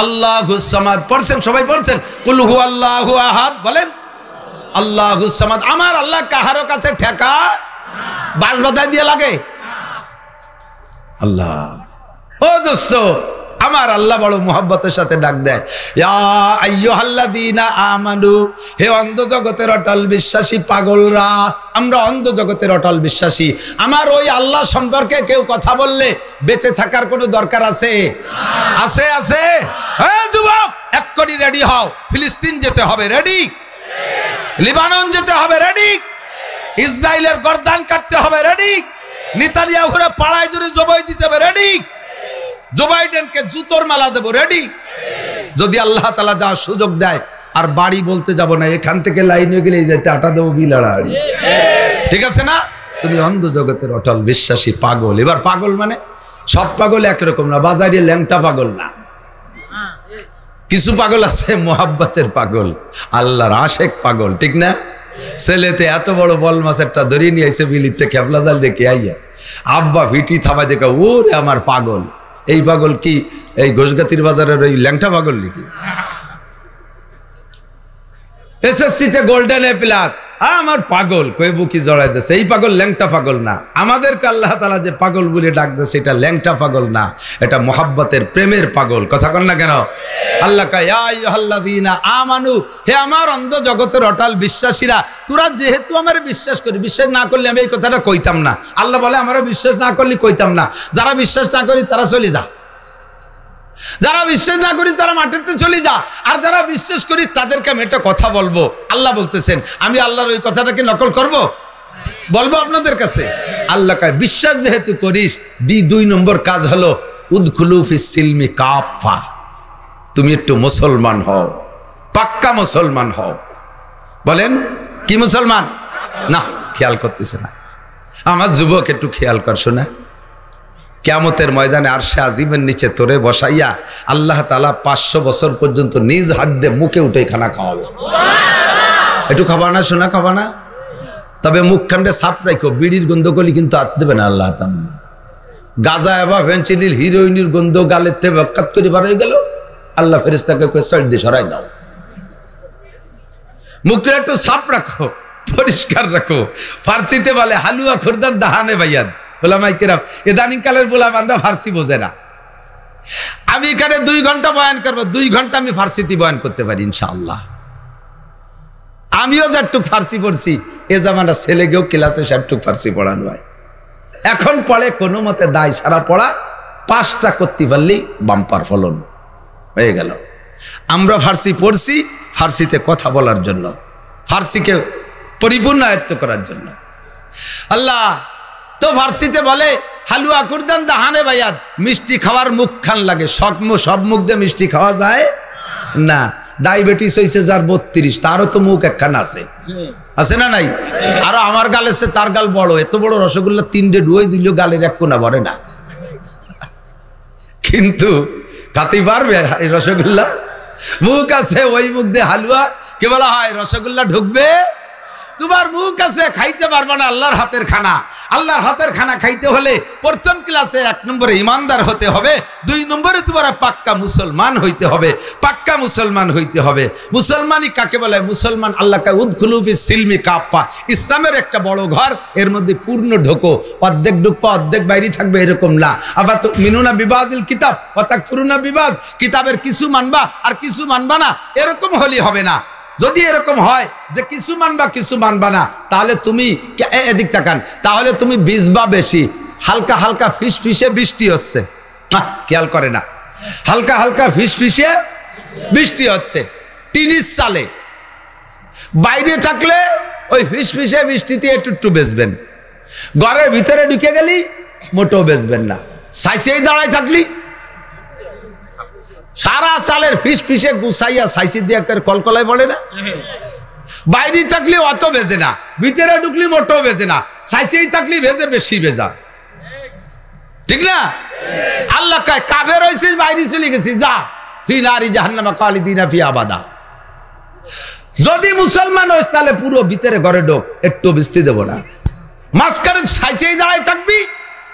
আল্লাহুস সামাদ পড়ছেন? সবাই পড়ছেন? কুল হু আল্লাহু আহাদ বলেন, আল্লাহুস সামাদ। আমার আল্লাহ কাহারো কাছে ঠেকা বাঁশ বাঁধায় দিয়ে লাগে? আল্লাহ, ও দোস্ত, আমার আল্লাহ বড় মোহাব্বতের সাথে ডাক দেয়, ইয়া আইয়ুহাল্লাযীনা আমানু, হে অন্ধ জগতের অটল বিশ্বাসী পাগলরা। আমরা অন্ধ জগতের অটল বিশ্বাসী। আমার ওই আল্লাহ সম্পর্কে কেউ কথা বললে বেঁচে থাকার কোনো দরকার আছে? আছে? আছে? হ্যাঁ যুবক, এক্ষুনি রেডি হও, ফিলিস্তিন যেতে হবে, রেডি? লিবানন যেতে হবে, রেডি? ইসরায়েলের গর্দান কাটতে হবে, রেডি? নেতানিয়াহুরে পাড়ায় দূরে জবাই দিতে হবে, রেডি? জো বাইডেনকে জুতোর মালা দেবো, রেডি? যদি আল্লাহ তাআলা যা সুযোগ দেয় আর বাড়ি বলতে যাব না, এখান থেকে লাইনে গেলে যেতে আটা দেবো বিলাড়াড়ি, ঠিক আছে না? তুমি অন্ধ জগতের অটল বিশ্বাসী পাগল। এবার পাগল মানে সব পাগল একরকম না, বাজারে ল্যাংটা পাগল না। কিছু পাগল আছে মোহাব্বতের পাগল, আল্লাহর আশেক পাগল, ঠিক না? ছেলেতে এত বড় বল মাছেরটা ধরিয়ে নিয়ে আইসে বিলিতে ক্যাবলা জাল দেখে আইয়া আব্বা ভিটি থাবা দেখা, ওরে আমার পাগল। এই পাগল কি এই ঘোষগাতির বাজারের ওই ল্যাংটা পাগল নাকি? এসএসসিতে গোল্ডেন এ প্লাস, আমার পাগল কই বুকি জড়াই দিয়েছে, এই পাগল ল্যাংটা পাগল না। আমাদেরকে আল্লাহ তাআলা যে পাগল বলে ডাক দিয়েছে এটা ল্যাংটা পাগল না, এটা মোহাব্বতের প্রেমের পাগল। কথা কন না কেন? আল্লাহ কয় ইয়া আইয়ুহাল্লাযীনা আমানু, হে আমার অন্ধ জগতের অটল বিশ্বাসীরা, তোরা যেহেতু আমার বিশ্বাস করি, বিশ্বাস না করলে আমি এই কথাটা কইতাম না। আল্লাহ বলে আমরা বিশ্বাস না করলে কইতাম না, যারা বিশ্বাস না করি তারা চলে যা, যারা বিশ্বাস না করি তারা মাটিতে চলে যা, আর যারা বিশ্বাস করি তাদেরকে আমি একটা কথা বলবো। আল্লাহ বলতেছেন আমি আল্লাহর ওই কথাটাকে নকল করব, বলবো আপনাদের কাছে। আল্লাহ কয় বিশ্বাস যেহেতু করিস, 2 নম্বর কাজ হলো উদখুলু ফিস সিলমি কাফা, তুমি একটু মুসলমান হও, পাক্কা মুসলমান হও। বলেন কি মুসলমান? না, খেয়াল করতেছে না। আমার যুবক একটু খেয়াল করছো না, কিয়ামতের ময়দানে আরশে আজিমের নিচে তোরে বসাইয়া আল্লাহ তাআলা 500 বছর পর্যন্ত নিজ হাত দিয়ে মুখে উঠে খানা খাওয়াবে। একটু খাবা না, শোনা খাবা না, তবে মুখখান্ডে সাপ রাখো, বিড়ির গন্ধ করলে কিন্তু হাত দেবে না আল্লাহ তাআলা। গাঁজা এবং ফেন্সিডিল হিরোইনের গন্ধ গালের থেকে বক্কাত করে বার হয়ে গেল, আল্লাহ ফেরেশতাকে কয় সাইড দিয়ে সরাই দাও। মুখে একটু সাপ রাখো, পরিষ্কার রাখো। ফার্সিতে বলে হালুয়া খুরদান দাহানে ভাইয়াদ, ইদানিং কালের বলাবানরা ফার্সি বোঝে না। আমি এখানে 2 ঘন্টা বয়ান করবো, 2 ঘন্টা আমি ফার্সিতে বয়ান করতে পারি ইনশাআল্লাহ। আমিও যারটুক ফার্সি পড়ছি, এ জামানা ছেলেকেও ক্লাসে সারটুক ফার্সি পড়ানো হয়। এখন পড়ে কোনো মতে দায় সারা পড়া, 5টা করতে পারলেই বাম্পার ফলন হয়ে গেল। আমরা ফার্সি পড়ছি ফার্সিতে কথা বলার জন্য, ফার্সিকে পরিপূর্ণ আয়ত্ত করার জন্য। আল্লাহ তো ফার্সিতে বলে হালুয়া কুরদান দাহানে ভাইয়াদ, মিষ্টি খাওয়ার মুখ খান লাগে, সব মুখ দিয়ে মিষ্টি খাওয়া যায় না। ডায়াবেটিস হয়েছে যার 32, তারও তো মুখ একখান আছে, আছে না নাই? আর আমার গাল এসে তার গাল বড়, এত বড় রসগোল্লা 3টে ডুয়ে দিল গালের এক কোনা ভরে না, কিন্তু খাতে পারবে এই রসগোল্লা? মুখ আছে, ওই মুখ দিয়ে হালুয়া কে বলা হয় রসগোল্লা ঢুকবে? তোমার মুখ আছে, খাইতে পারবে না আল্লাহর হাতের খানা। আল্লাহর হাতের খানা খাইতে হলে প্রথম ক্লাসে 1 নম্বরে ইমানদার হতে হবে, 2 নম্বরে তোমার পাক্কা মুসলমান হইতে হবে, পাক্কা মুসলমান হইতে হবে। মুসলমানই কাকে বলে? মুসলমান আল্লাহ কা উদখুলু ফিস সিলমি কাফা, ইসলামের একটা বড় ঘর, এর মধ্যে পূর্ণ ঢোকো, অর্ধেক ঢুকবা অর্ধেক বাইরে থাকবে এরকম না। আবার তো মিনুনা বিবাজিল কিতাব অর্থাৎ পুরুনা বিবাজ, কিতাবের কিছু মানবা আর কিছু মানবা না, এরকম হলে হবে না। যদি এরকম হয় যে কিছু মানবা কিছু মানবা না, তাহলে তুমি এদিক তাকান, তাহলে তুমি ভিজবা বেশি। হালকা হালকা ফিসফিসে বৃষ্টি হচ্ছে, খেয়াল করে না, হালকা হালকা ফিসফিসে বৃষ্টি হচ্ছে, টিনিস চালে বাইরে থাকলে ওই ফিসফিসে বৃষ্টিতে একটু বেচবেন, ঘরের ভিতরে ঢুকে গেলি মোটেও বেচবেন না। সাইসেই দাঁড়ায় থাকলি সারা সালের ফিসফিসে গুছাইয়া সাইসি দিয়ে কলকলায় বলে না, বাইরে থাকলে অত ভেজে না, ভিতরে ঢুকলি মোটেও ভেজে না, সাইসেই থাকলি ভেজে বেশি ভেজা, ঠিক না? আল্লাহ কয় কাফের হইছিস বাইরে চলে গেছিস, যা ফি নারি জাহান্নামা খালিদিনা ফিহা আবাদা। যদি মুসলমান হইস তাহলে পুরো ভিতরে ঘরে ঢোক, একটু বৃষ্টি দেব না, মাঝখানে সাইসেই দাঁড়ায় থাকবি।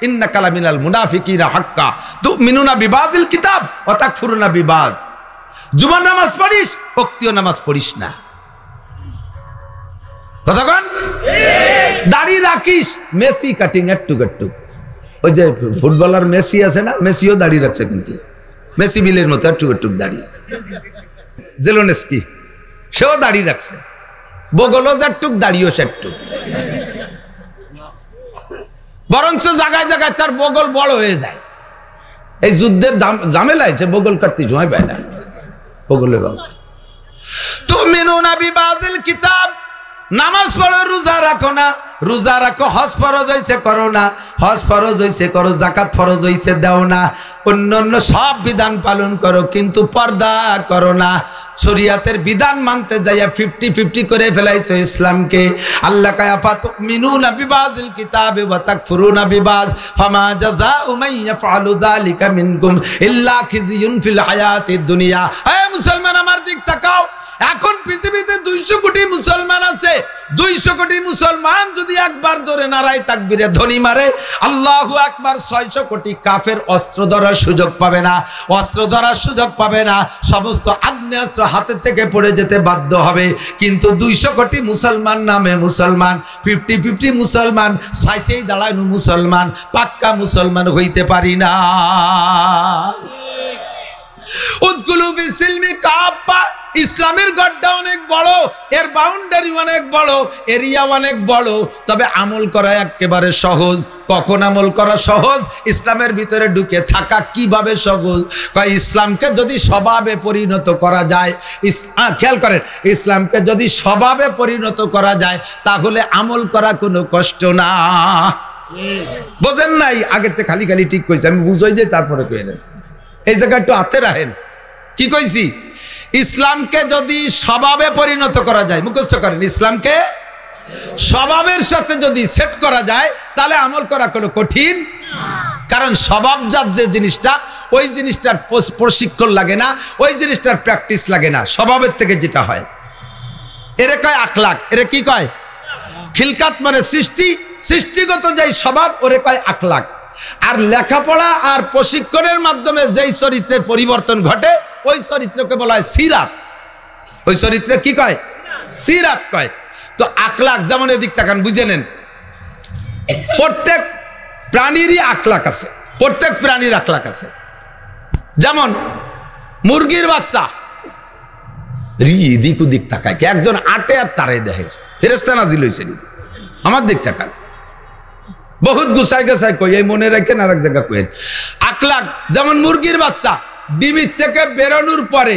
ইন্নাকা লামিনাল মুনাফিকিনা হাক্কা তুমিনুনা বিবাজিল কিতাব ওয়া তাকফুরুনা বিবাজ। জুমার নামাজ পড়িস, ওক্তীয় নামাজ পড়িস না, কতক্ষণ দাড়ি রাখিস, মেসি কাটিং একটু একটু। ওই যে ফুটবলার মেসি আছে না, মেসিও দাড়ি রাখছে, কিন্তু মেসি বিলের মতো একটু একটু দাড়ি। জেলোনেস্কি সেও দাড়ি রাখছে, বগলও যাটুক দাড়িও সেটুক, বরঞ্চ জায়গায় জায়গায় তার বগল বড় হয়ে যায়। এই যুদ্ধের ঝামেলায় যে বগল কাটতে জয় পায় না, বগলে বাবা। তুমিনুনা বিবাজিল কিতাব, নামাজ পড়ো রোজা রাখো না, রোজা রাখো, হজ ফরজ হইছে করো না, হজ ফরজ হইছে করো, যাকাত ফরজ হইছে দাও না, অন্য অন্য সব বিধান পালন করো, কিন্তু পর্দা করো না। শরিয়াতের বিধান মানতে যাইয়া 50-50 করে ফেলাইছো ইসলামকে। আল্লাহ কয় আফাতুমিনুনা বিবাযিল কিতাবি ওয়া তাকফুরুনা বিবায ফামা জাযাউ মান ইয়াফআলু যালিকা মিনকুম ইল্লা খিজিয়ুন ফিল হায়াতিদ দুনিয়া। হে মুসলমান, আমার দিক তাকাও। এখন পৃথিবীতে 200 কোটি মুসলমান আছে। 200 কোটি মুসলমান যদি একবার জোরে নারায় তাকবীরে ধ্বনি মারে আল্লাহু আকবার, 600 কোটি কাফের অস্ত্র ধরার সুযোগ পাবে না, অস্ত্র ধরার সুযোগ পাবে না, সমস্ত আগ্নেয়াস্ত্র হাতের থেকে পড়ে যেতে বাধ্য হবে। কিন্তু 200 কোটি মুসলমান নামে মুসলমান, 50-50 মুসলমান, সাইসেই দাঁড়ানো মুসলমান, পাক্কা মুসলমান হইতে পারি না। উদকুলু ফিসিলমি কাফা, ইসলামের গড্ডা অনেক বড়, এর বাউন্ডারি অনেক বড়, এরিয়া অনেক বড়, তবে আমল করা একেবারে সহজ। কখন আমল করা সহজ? ইসলামের ভিতরে ঢুকে থাকা কিভাবে সহজ? কয় ইসলামকে যদি স্বভাবে পরিণত করা যায়, খেয়াল করেন, ইসলামকে যদি স্বভাবে পরিণত করা যায় তাহলে আমল করা কোনো কষ্ট না। বোঝেন নাই? আগের থেকে খালি খালি ঠিক কইছে, আমি বুঝাই যে তারপরে কই নেন। এই জায়গা একটু হাতে রাখেন। কি কইছি? ইসলামকে যদি স্বভাবে পরিণত করা যায়, মুখস্থ করেন, ইসলামকে স্বভাবের সাথে যদি সেট করা যায় তাহলে আমল করা কোনো কঠিন। কারণ স্বভাবজাত যে জিনিসটা, ওই জিনিসটার প্রশিক্ষণ লাগে না, ওই জিনিসটার প্র্যাকটিস লাগে না, স্বভাবের থেকে যেটা হয়। এরে কয় আখলাক। এরে কি কয়? খিলকাত মানে সৃষ্টি, সৃষ্টিগত যেই স্বভাব ওরে কয় আখলাক। আর লেখাপড়া আর প্রশিক্ষণের মাধ্যমে যেই চরিত্রের পরিবর্তন ঘটে ওই চরিত্রকে বলা হয় সিরাত। ওই চরিত্রে কি কয়? সিরাত কয়। তো আখলাক যেমন, এদিক তাকান, বুঝে নেন, প্রত্যেক প্রাণীরই আখলাক আছে, প্রত্যেক প্রাণীর আখলাক আছে। যেমন মুরগির বাচ্চা এদিক ওদিক তাকায়, একজন আটে আর তারে দেখে ফেরেশতা নাজিল হয়েছে নাকি, আমার দিক তাকান। বহুত গুছাই গেছাই কই, এই মনে রাখেন, আর এক জায়গা কইেন। আখলাক যেমন মুরগির বাচ্চা ডিমির থেকে বেরোনোর পরে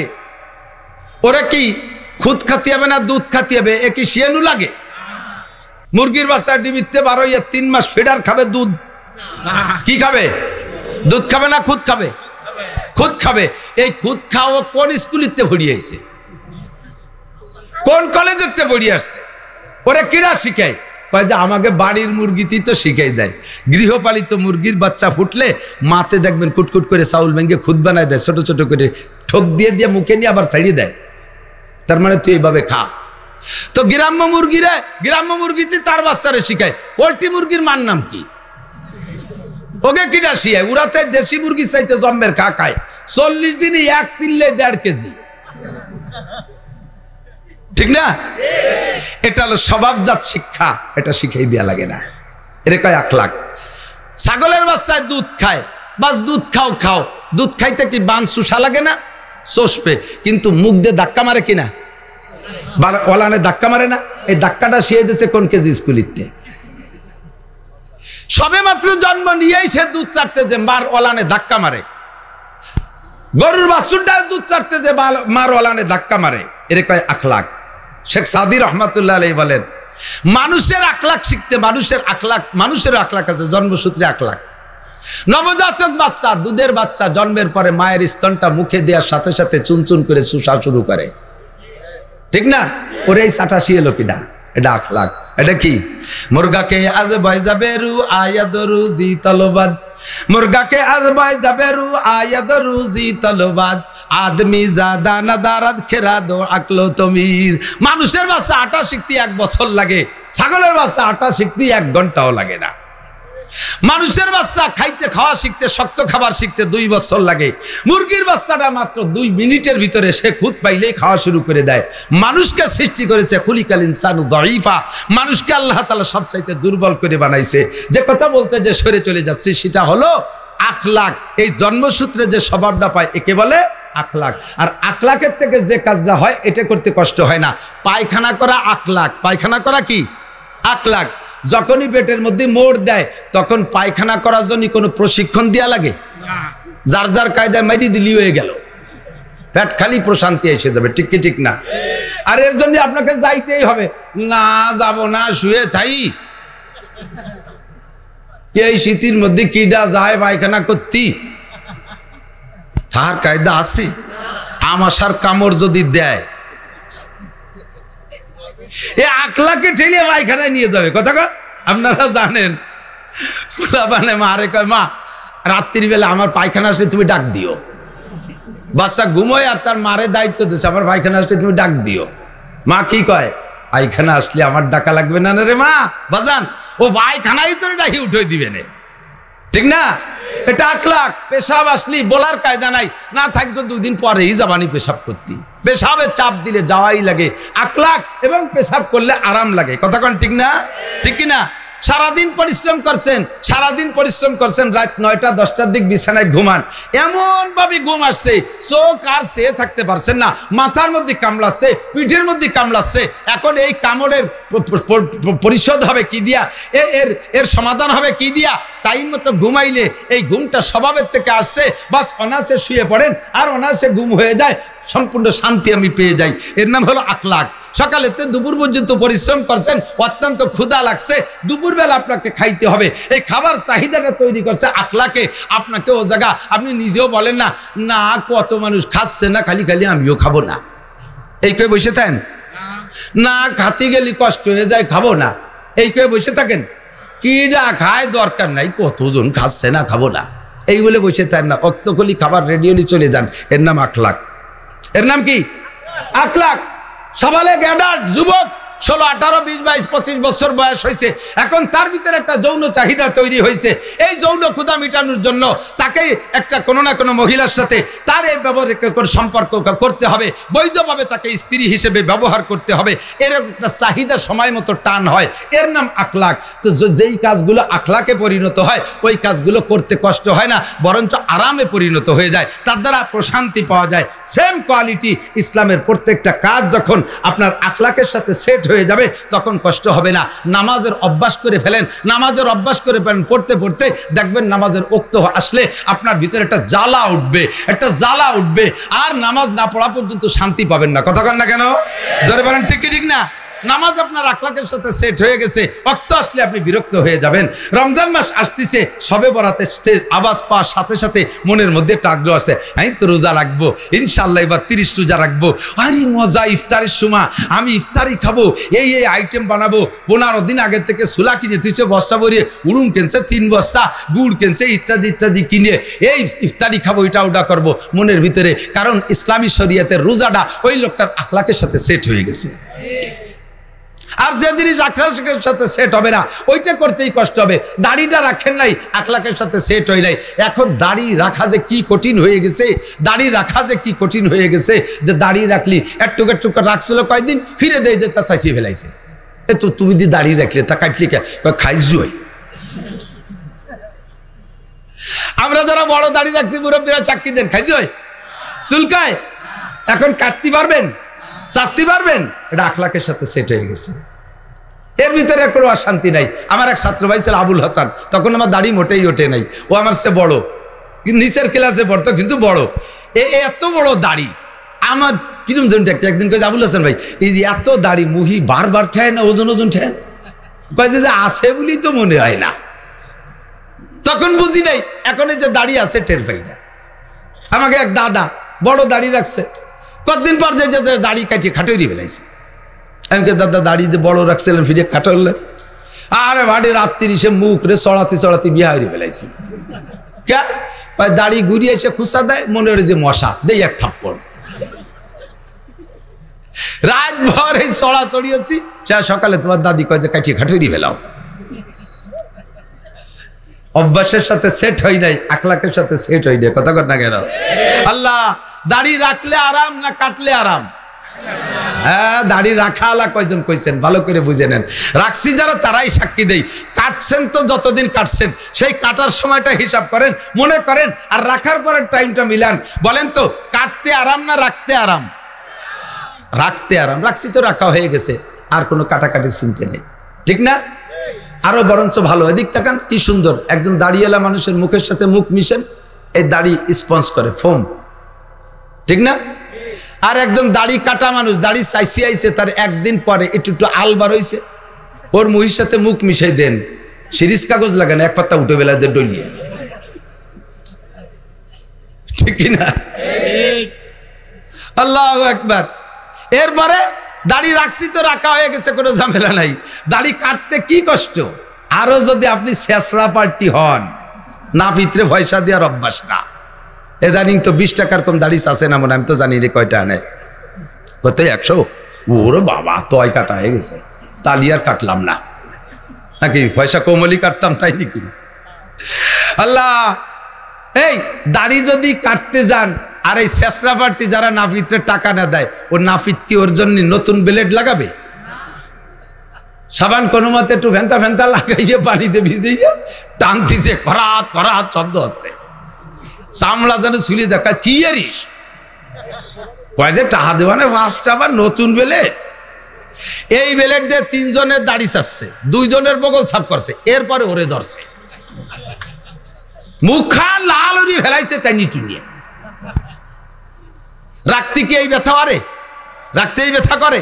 ওরা কি খুদ খাতি হবে না দুধ খাতি হবে? এ কি শিয়ানু লাগে? মুরগির বাচ্চা ডিমিতে 3 মাস ফিডার খাবে, দুধ কি খাবে? দুধ খাবে না খুদ খাবে? খুদ খাবে। এই খুদ খাও কোন স্কুলিতে ভরিয়েছে, কোন কলেজেতে ভরিয়ে আসছে? ওরা কিরা শিখায়? কয় যে আমাকে বাড়ির মুরগিতেই তো শিখাই দেয়। গৃহপালিত মুরগির বাচ্চা ফুটলে মাতে দেখবেন কুটকুট করে চাউল ভেঙে খুদ বানায় দেয়, ছোট ছোট করে ঠোক দিয়ে দিয়ে মুখে নিয়ে আবার ছাড়িয়ে দেয়। তার মানে তুই এইভাবে খা। তো গ্রাম্য মুরগিতে তার বাচ্চারে শিখায়। পোল্ট্রি মুরগির মান নাম কি? ওকে কিটা শিখায়? উড়াতে দেশি মুরগি চাইতে জম্মের খা খায়। 40 দিনে 1 চিল্লে 1.5 কেজি, ঠিক না? এটা হলো স্বভাবজাত শিক্ষা, এটা শিখাই দেয়া লাগে না। এর কয় আখলাক। ছাগলের বাচ্চায় দুধ খায়, বাস দুধ খাও খাও, দুধ খাইতে কি বান সুসা লাগে না? চষবে, কিন্তু মুখ দিয়ে ধাক্কা মারে কিনা? ওলানে ধাক্কা মারে না? এই ধাক্কাটা শিয়ে দিয়েছে কোন কেজি স্কুলিতে? সবে মাত্র জন্ম নিয়েই সে দুধ চাটতে যে মার ওলানে ধাক্কা মারে। গরুর বাছুরটা দুধ চাটতে যে মার ওলানে ধাক্কা মারে। এর কয় আখলাক। শেখ সাদি রহমাতুল্লাহ আলাইহি বলেন, মানুষের আখলাক শিখতে, মানুষের আখলাক আছে, জন্মসূত্রে আখলাক। নবজাতক বাচ্চা, দুধের বাচ্চা জন্মের পরে মায়ের স্তনটা মুখে দেওয়ার সাথে সাথে চুনচুন করে চুষা শুরু করে, ঠিক না? ওরে এই চাটা শিয়েলো কিনা? এটা আখলাক। এটা কি? মুরগাকে আজ বয় যাবে রু আয়াদ রুজি তলবাদ, মুরগাকে আজ বয় যাবে রু আয়াদ রুজি তলবাদ, আদমি জাদা নাদারাত খেরা দো আকলো তমিজ। মানুষের বাচ্চা আটা শিখতে 1 বছর লাগে, ছাগলের বাচ্চা আটা শিখতে 1 ঘন্টাও লাগে না। মানুষের বাচ্চা খাওয়া শিখতে, শক্ত খাবার শিখতে 2 বছর লাগে। মুরগির বাচ্চাটা মাত্র 2 মিনিটের ভিতরে সে খুদ পাইলেই খাওয়া শুরু করে দেয়। মানুষকে সৃষ্টি করেছে খুলিকাল ইনসানু দাঈফা, মানুষকে আল্লাহ তাআলা সবচাইতে দুর্বল করে বানাইছে। যে কথা বলতে যে সরে চলে যাচ্ছে সেটা হলো আখলাক। এই জন্মসূত্রে যে স্বভাবটা পায় একে বলে আখলাক। আর আখলাকের থেকে যে কাজটা হয় এটা করতে কষ্ট হয় না। পায়খানা করা আখলাক। পায়খানা করা কি? আখলাক। যখনই পেটের মধ্যে মোড় দেয় তখন পায়খানা করার জন্য কোনো প্রশিক্ষণ দেয়া লাগে? যার যার কায়দায় মারি দিলি হয়ে গেল, পেট খালি প্রশান্তি এসে যাবে, ঠিক কি ঠিক না? আর এর জন্য আপনাকে যাইতেই হবে। না যাব না, শুয়ে থাই। এই শীতের মধ্যে কিডা যায় পায়খানা করতি? তার কায়দা আছে? আমাশার কামড় যদি দেয় এ আকলাকে ঠেলে পায়খানায় নিয়ে যাবে। কথা আপনারা জানেন মানে মারে কয় মা রাত্রির বেলা আমার পায়খানা আসলে তুমি ডাক দিও। বাচ্চা ঘুমোয় আর তার মারে দায়িত্ব দিচ্ছে আমার পায়খানা আসলে তুমি ডাক দিও। মা কি কয় পায়খানা আসলে আমার ডাকা লাগবে না রে মা বাজান, ও পায়খানাই তোর ডাকি উঠে দিবে না, ঠিক না? এটা আকলাক। পেশাব আসলি বলার কায়দা নাই, না থাকতো দুদিন পরেই যাবানি পেশাব করতি। পেশাবের চাপ দিলে যাওয়াই লাগে। আকলাক এবং পেশাব করলে আরাম লাগে। কথা কোন ঠিক না? ঠিক কিনা? সারাদিন পরিশ্রম করছেন রাত 9টা 10টার দিক বিছানায় ঘুমান, এমন ভাবে ঘুম আসছে চোখ আর সে থাকতে পারছেন না, মাথার মধ্যে কামড়াচ্ছে, পিঠের মধ্যে কামড়াচ্ছে। এখন এই কামড়ের পরিশোধ হবে কি দিয়া, এর সমাধান হবে কি দিয়া? টাইম মতো ঘুমাইলে এই ঘুমটা স্বভাবের থেকে আসছে, বাস অনায়াসে শুয়ে পড়েন আর অনায়াসে ঘুম হয়ে যায়, সম্পূর্ণ শান্তি আমি পেয়ে যাই। এর নাম হলো আকলাক। সকালেতে দুপুর পর্যন্ত পরিশ্রম করছেন, অত্যন্ত ক্ষুধা লাগছে, দুপুরবেলা আপনাকে খাইতে হবে, এই খাবার চাহিদাটা তৈরি করছে আকলাকে। আপনাকে ও জায়গা আপনি নিজেও বলেন না, না কত মানুষ খাচ্ছে না, খালি খালি আমিও খাবো না, এই কয়ে বসে থাকেন না, খাতে গেলে কষ্ট হয়ে যায় খাবো না, এই কয়ে বসে থাকেন। কি না খায় দরকার নাই, কতজন খাচ্ছে না খাবো না, এই বলে বসে থাকেন না, অক্তকলি খাবার রেডি হলে চলে যান। এর নাম আকলাক। এর নাম কি? আকলাক। সবালে গ্যাডার যুবক 16, 18, 20, 22, 25 বছর বয়স হয়েছে, এখন তার ভিতরে একটা যৌন চাহিদা তৈরি হয়েছে। এই যৌন ক্ষুধা মেটানোর জন্য তাকে একটা কোনো না কোনো মহিলার সাথে তার এই ব্যবহার সম্পর্ক করতে হবে, বৈধভাবে তাকে স্ত্রী হিসেবে ব্যবহার করতে হবে। এরকম একটা চাহিদা সময় মতো টান হয়, এর নাম আকলাক। তো যেই কাজগুলো আকলাকে পরিণত হয় ওই কাজগুলো করতে কষ্ট হয় না, বরঞ্চ আরামে পরিণত হয়ে যায়, তার দ্বারা প্রশান্তি পাওয়া যায়। সেম কোয়ালিটি ইসলামের প্রত্যেকটা কাজ যখন আপনার আকলাকের সাথে সেট হয়ে যাবে তখন কষ্ট হবে না। নামাজের অভ্যাস করে ফেলেন, নামাজের অভ্যাস করে ফেলেন, পড়তে পড়তে দেখবেন নামাজের ওক্ত আসলে আপনার ভিতরে একটা জ্বালা উঠবে, আর নামাজ না পড়া পর্যন্ত শান্তি পাবেন না। কথা কন না কেন? জোরে বলেন ঠিক কি ঠিক না? নামাজ আপনার আকলাকের সাথে সেট হয়ে গেছে, ওয়াক্ত আসলে আপনি বিরক্ত হয়ে যাবেন। রমজান মাস আসতেছে, সবে বরাতে আওয়াজ পাওয়ার সাথে সাথে মনের মধ্যে একটা আগ্রহ আছে, আমি তো রোজা রাখবো ইনশাল্লাহ, এবার 30 রোজা রাখবো। আরে মজা, ইফতারের সময় আমি ইফতারি খাবো, এই আইটেম বানাবো। 15 দিন আগে থেকে সুলা কিনে দিচ্ছে, বস্তা ভরিয়ে উড়ুন কিনছে, 3 বস্তা গুড় কিনছে, ইত্যাদি কিনে এই ইফতারি খাবো, এটা ওটা করবো মনের ভিতরে। কারণ ইসলামী শরিয়তের রোজাটা ওই লোকটার আকলাকের সাথে সেট হয়ে গেছে। আর যে জিনিস আকলাকের সাথে সেট হবে না ওইটা করতেই কষ্ট হবে। দাড়িটা রাখেন নাই, আকলাকের সাথে সেট হয় নাই। এখন দাড়ি রাখা যে কি কঠিন হয়ে গেছে, যে দাড়ি রাখলি একটু রাখছিল কয়েকদিন, ফিরে দেয় যে তা চাইছিয়ে ফেলাইছে। এ তো তুমি দি দাড়ি রাখলে তা কাটলি খাইছি হয়। আমরা যারা বড় দাড়ি রাখছি মুরব্বীরা চাকরি দেন, খাইছি হয়, চুলকায়, এখন কাটতে পারবেন, শাস্তি পারবেন, এটা আকলাকের সাথে সেট হয়ে গেছে। এর ভিতরে কোনো অশান্তি নাই। আমার এক ছাত্র ভাই ছিল আবুল হাসান, তখন আমার দাড়ি মোটেই ওঠে নাই, ও আমার সে বড়, নিচের ক্লাসে পড়তো কিন্তু বড়, এত বড় দাড়ি। আমার কিরম জন দেখতে, একদিন কয়েছে আবুল হাসান ভাই এই যে এত দাড়ি মুহি বারবার ঠেয় না, ওজন ঠেয়, কয়েছে যে আছে বলেই তো মনে হয় না। তখন বুঝি নাই, এখন এই যে দাড়ি আছে টের পাই না। আমাকে এক দাদা বড় দাড়ি রাখছে, কতদিন পর যে দাড়ি কাটিয়ে খাটোই ফেলাইছে। আমি দাদা দাড়ি যে বড় রাখছিলেন ফিরে খাটোলেন, আরে ভাড়ি রাত্রি সে মুখ রে চড়াতে বিয়া হয়ে ফেলাইছি। কে দাড়ি ঘুরিয়ে এসে খুসা দেয়, মনে হয় যে মশা, দেই এক থাপ্পড়। রাত ভর এই চড়িয়েছি, সকালে তোমার দাদি কয় যে কাটিয়ে খাটোই ফেলাও। অভ্যাসের সাথে সেট হয় নাই, আকলাকের সাথে সেট হয় নাই। কথা কর না কেন? আল্লাহ দাড়ি রাখলে আরাম না কাটলে আরাম? হ্যাঁ, দাড়ি রাখা আলা কয়জন কইছেন ভালো করে বুঝে নেন। রাখছি যারা তারাই সাক্ষী দেই। কাটছেন তো যতদিন কাটছেন সেই কাটার সময়টা হিসাব করেন, মনে করেন, আর রাখার পরের টাইমটা মিলান। বলেন তো কাটতে আরাম না রাখতে আরাম? রাখতে আরাম। রাখছি তো রাখা হয়ে গেছে, আর কোনো কাটাকাটি চিনতে নেই, ঠিক না? আরো বরঞ্চ ভালো। এদিক তাকান, কি সুন্দর একজন দাড়িওয়ালা মানুষের মুখের সাথে মুখ মিশেন, এই দাড়ি স্পঞ্জ করে ফোম, ঠিক না? আর একজন দাড়ি কাটা মানুষ, দাড়ি চাইছি আইছে, তার একদিন পরে একটু আলবার হয়েছে, ওর মুহির সাথে মুখ মিশাই দেন, সিরিজ কাগজ লাগান, এক পাতা উঠে বেলা দেন ডলিয়ে, ঠিক কিনা? আল্লাহু আকবার। এরপরে দাড়ি রাখছি তো রাখা হয়ে গেছে, কোনো ঝামেলা নাই। দাড়ি কাটতে কি কষ্ট। আরো যদি আপনি শেষরা পার্টি হন, না ভিতরে পয়সা দেওয়ার অভ্যাস না। এদানিং তো 20 টাকার কম দাড়ি আছে না মনে, আমি তো জানি রে কয়টা আনে, কত 100। ওরে বাবা, তয় কাটা হয়ে গেছে, তালি আর কাটলাম না, নাকি পয়সা কমলি কাটতাম তাই নাকি? আল্লাহ, এই দাড়ি যদি কাটতে যান আর এই শেষরা পার্টি যারা নাফিতরে টাকা না দেয়, ও নাফিত কি ওর জন্য নতুন ব্লেড লাগাবে? সাবান কোনো মতে একটু ভেন্তা ভেন্তা লাগাইয়ে পানিতে ভিজিয়ে টানতিছে, করাত করাত শব্দ হচ্ছে, চামড়া যেন শুলিয়ে দেখা। কি এরিস কয় যে টাহা দেওয়ানে ফার্স্ট আবার নতুন ব্লেড। এই ব্লেড দিয়ে 3 জনের দাড়ি চাচ্ছে, 2 জনের বগল সাফ করছে, এরপরে ওরে ধরছে, মুখা লাল ওরি ফেলাইছে টাইনি টুনিয়ে। রাখতে কি এই ব্যথা আরে? রাখতে এই ব্যথা করে?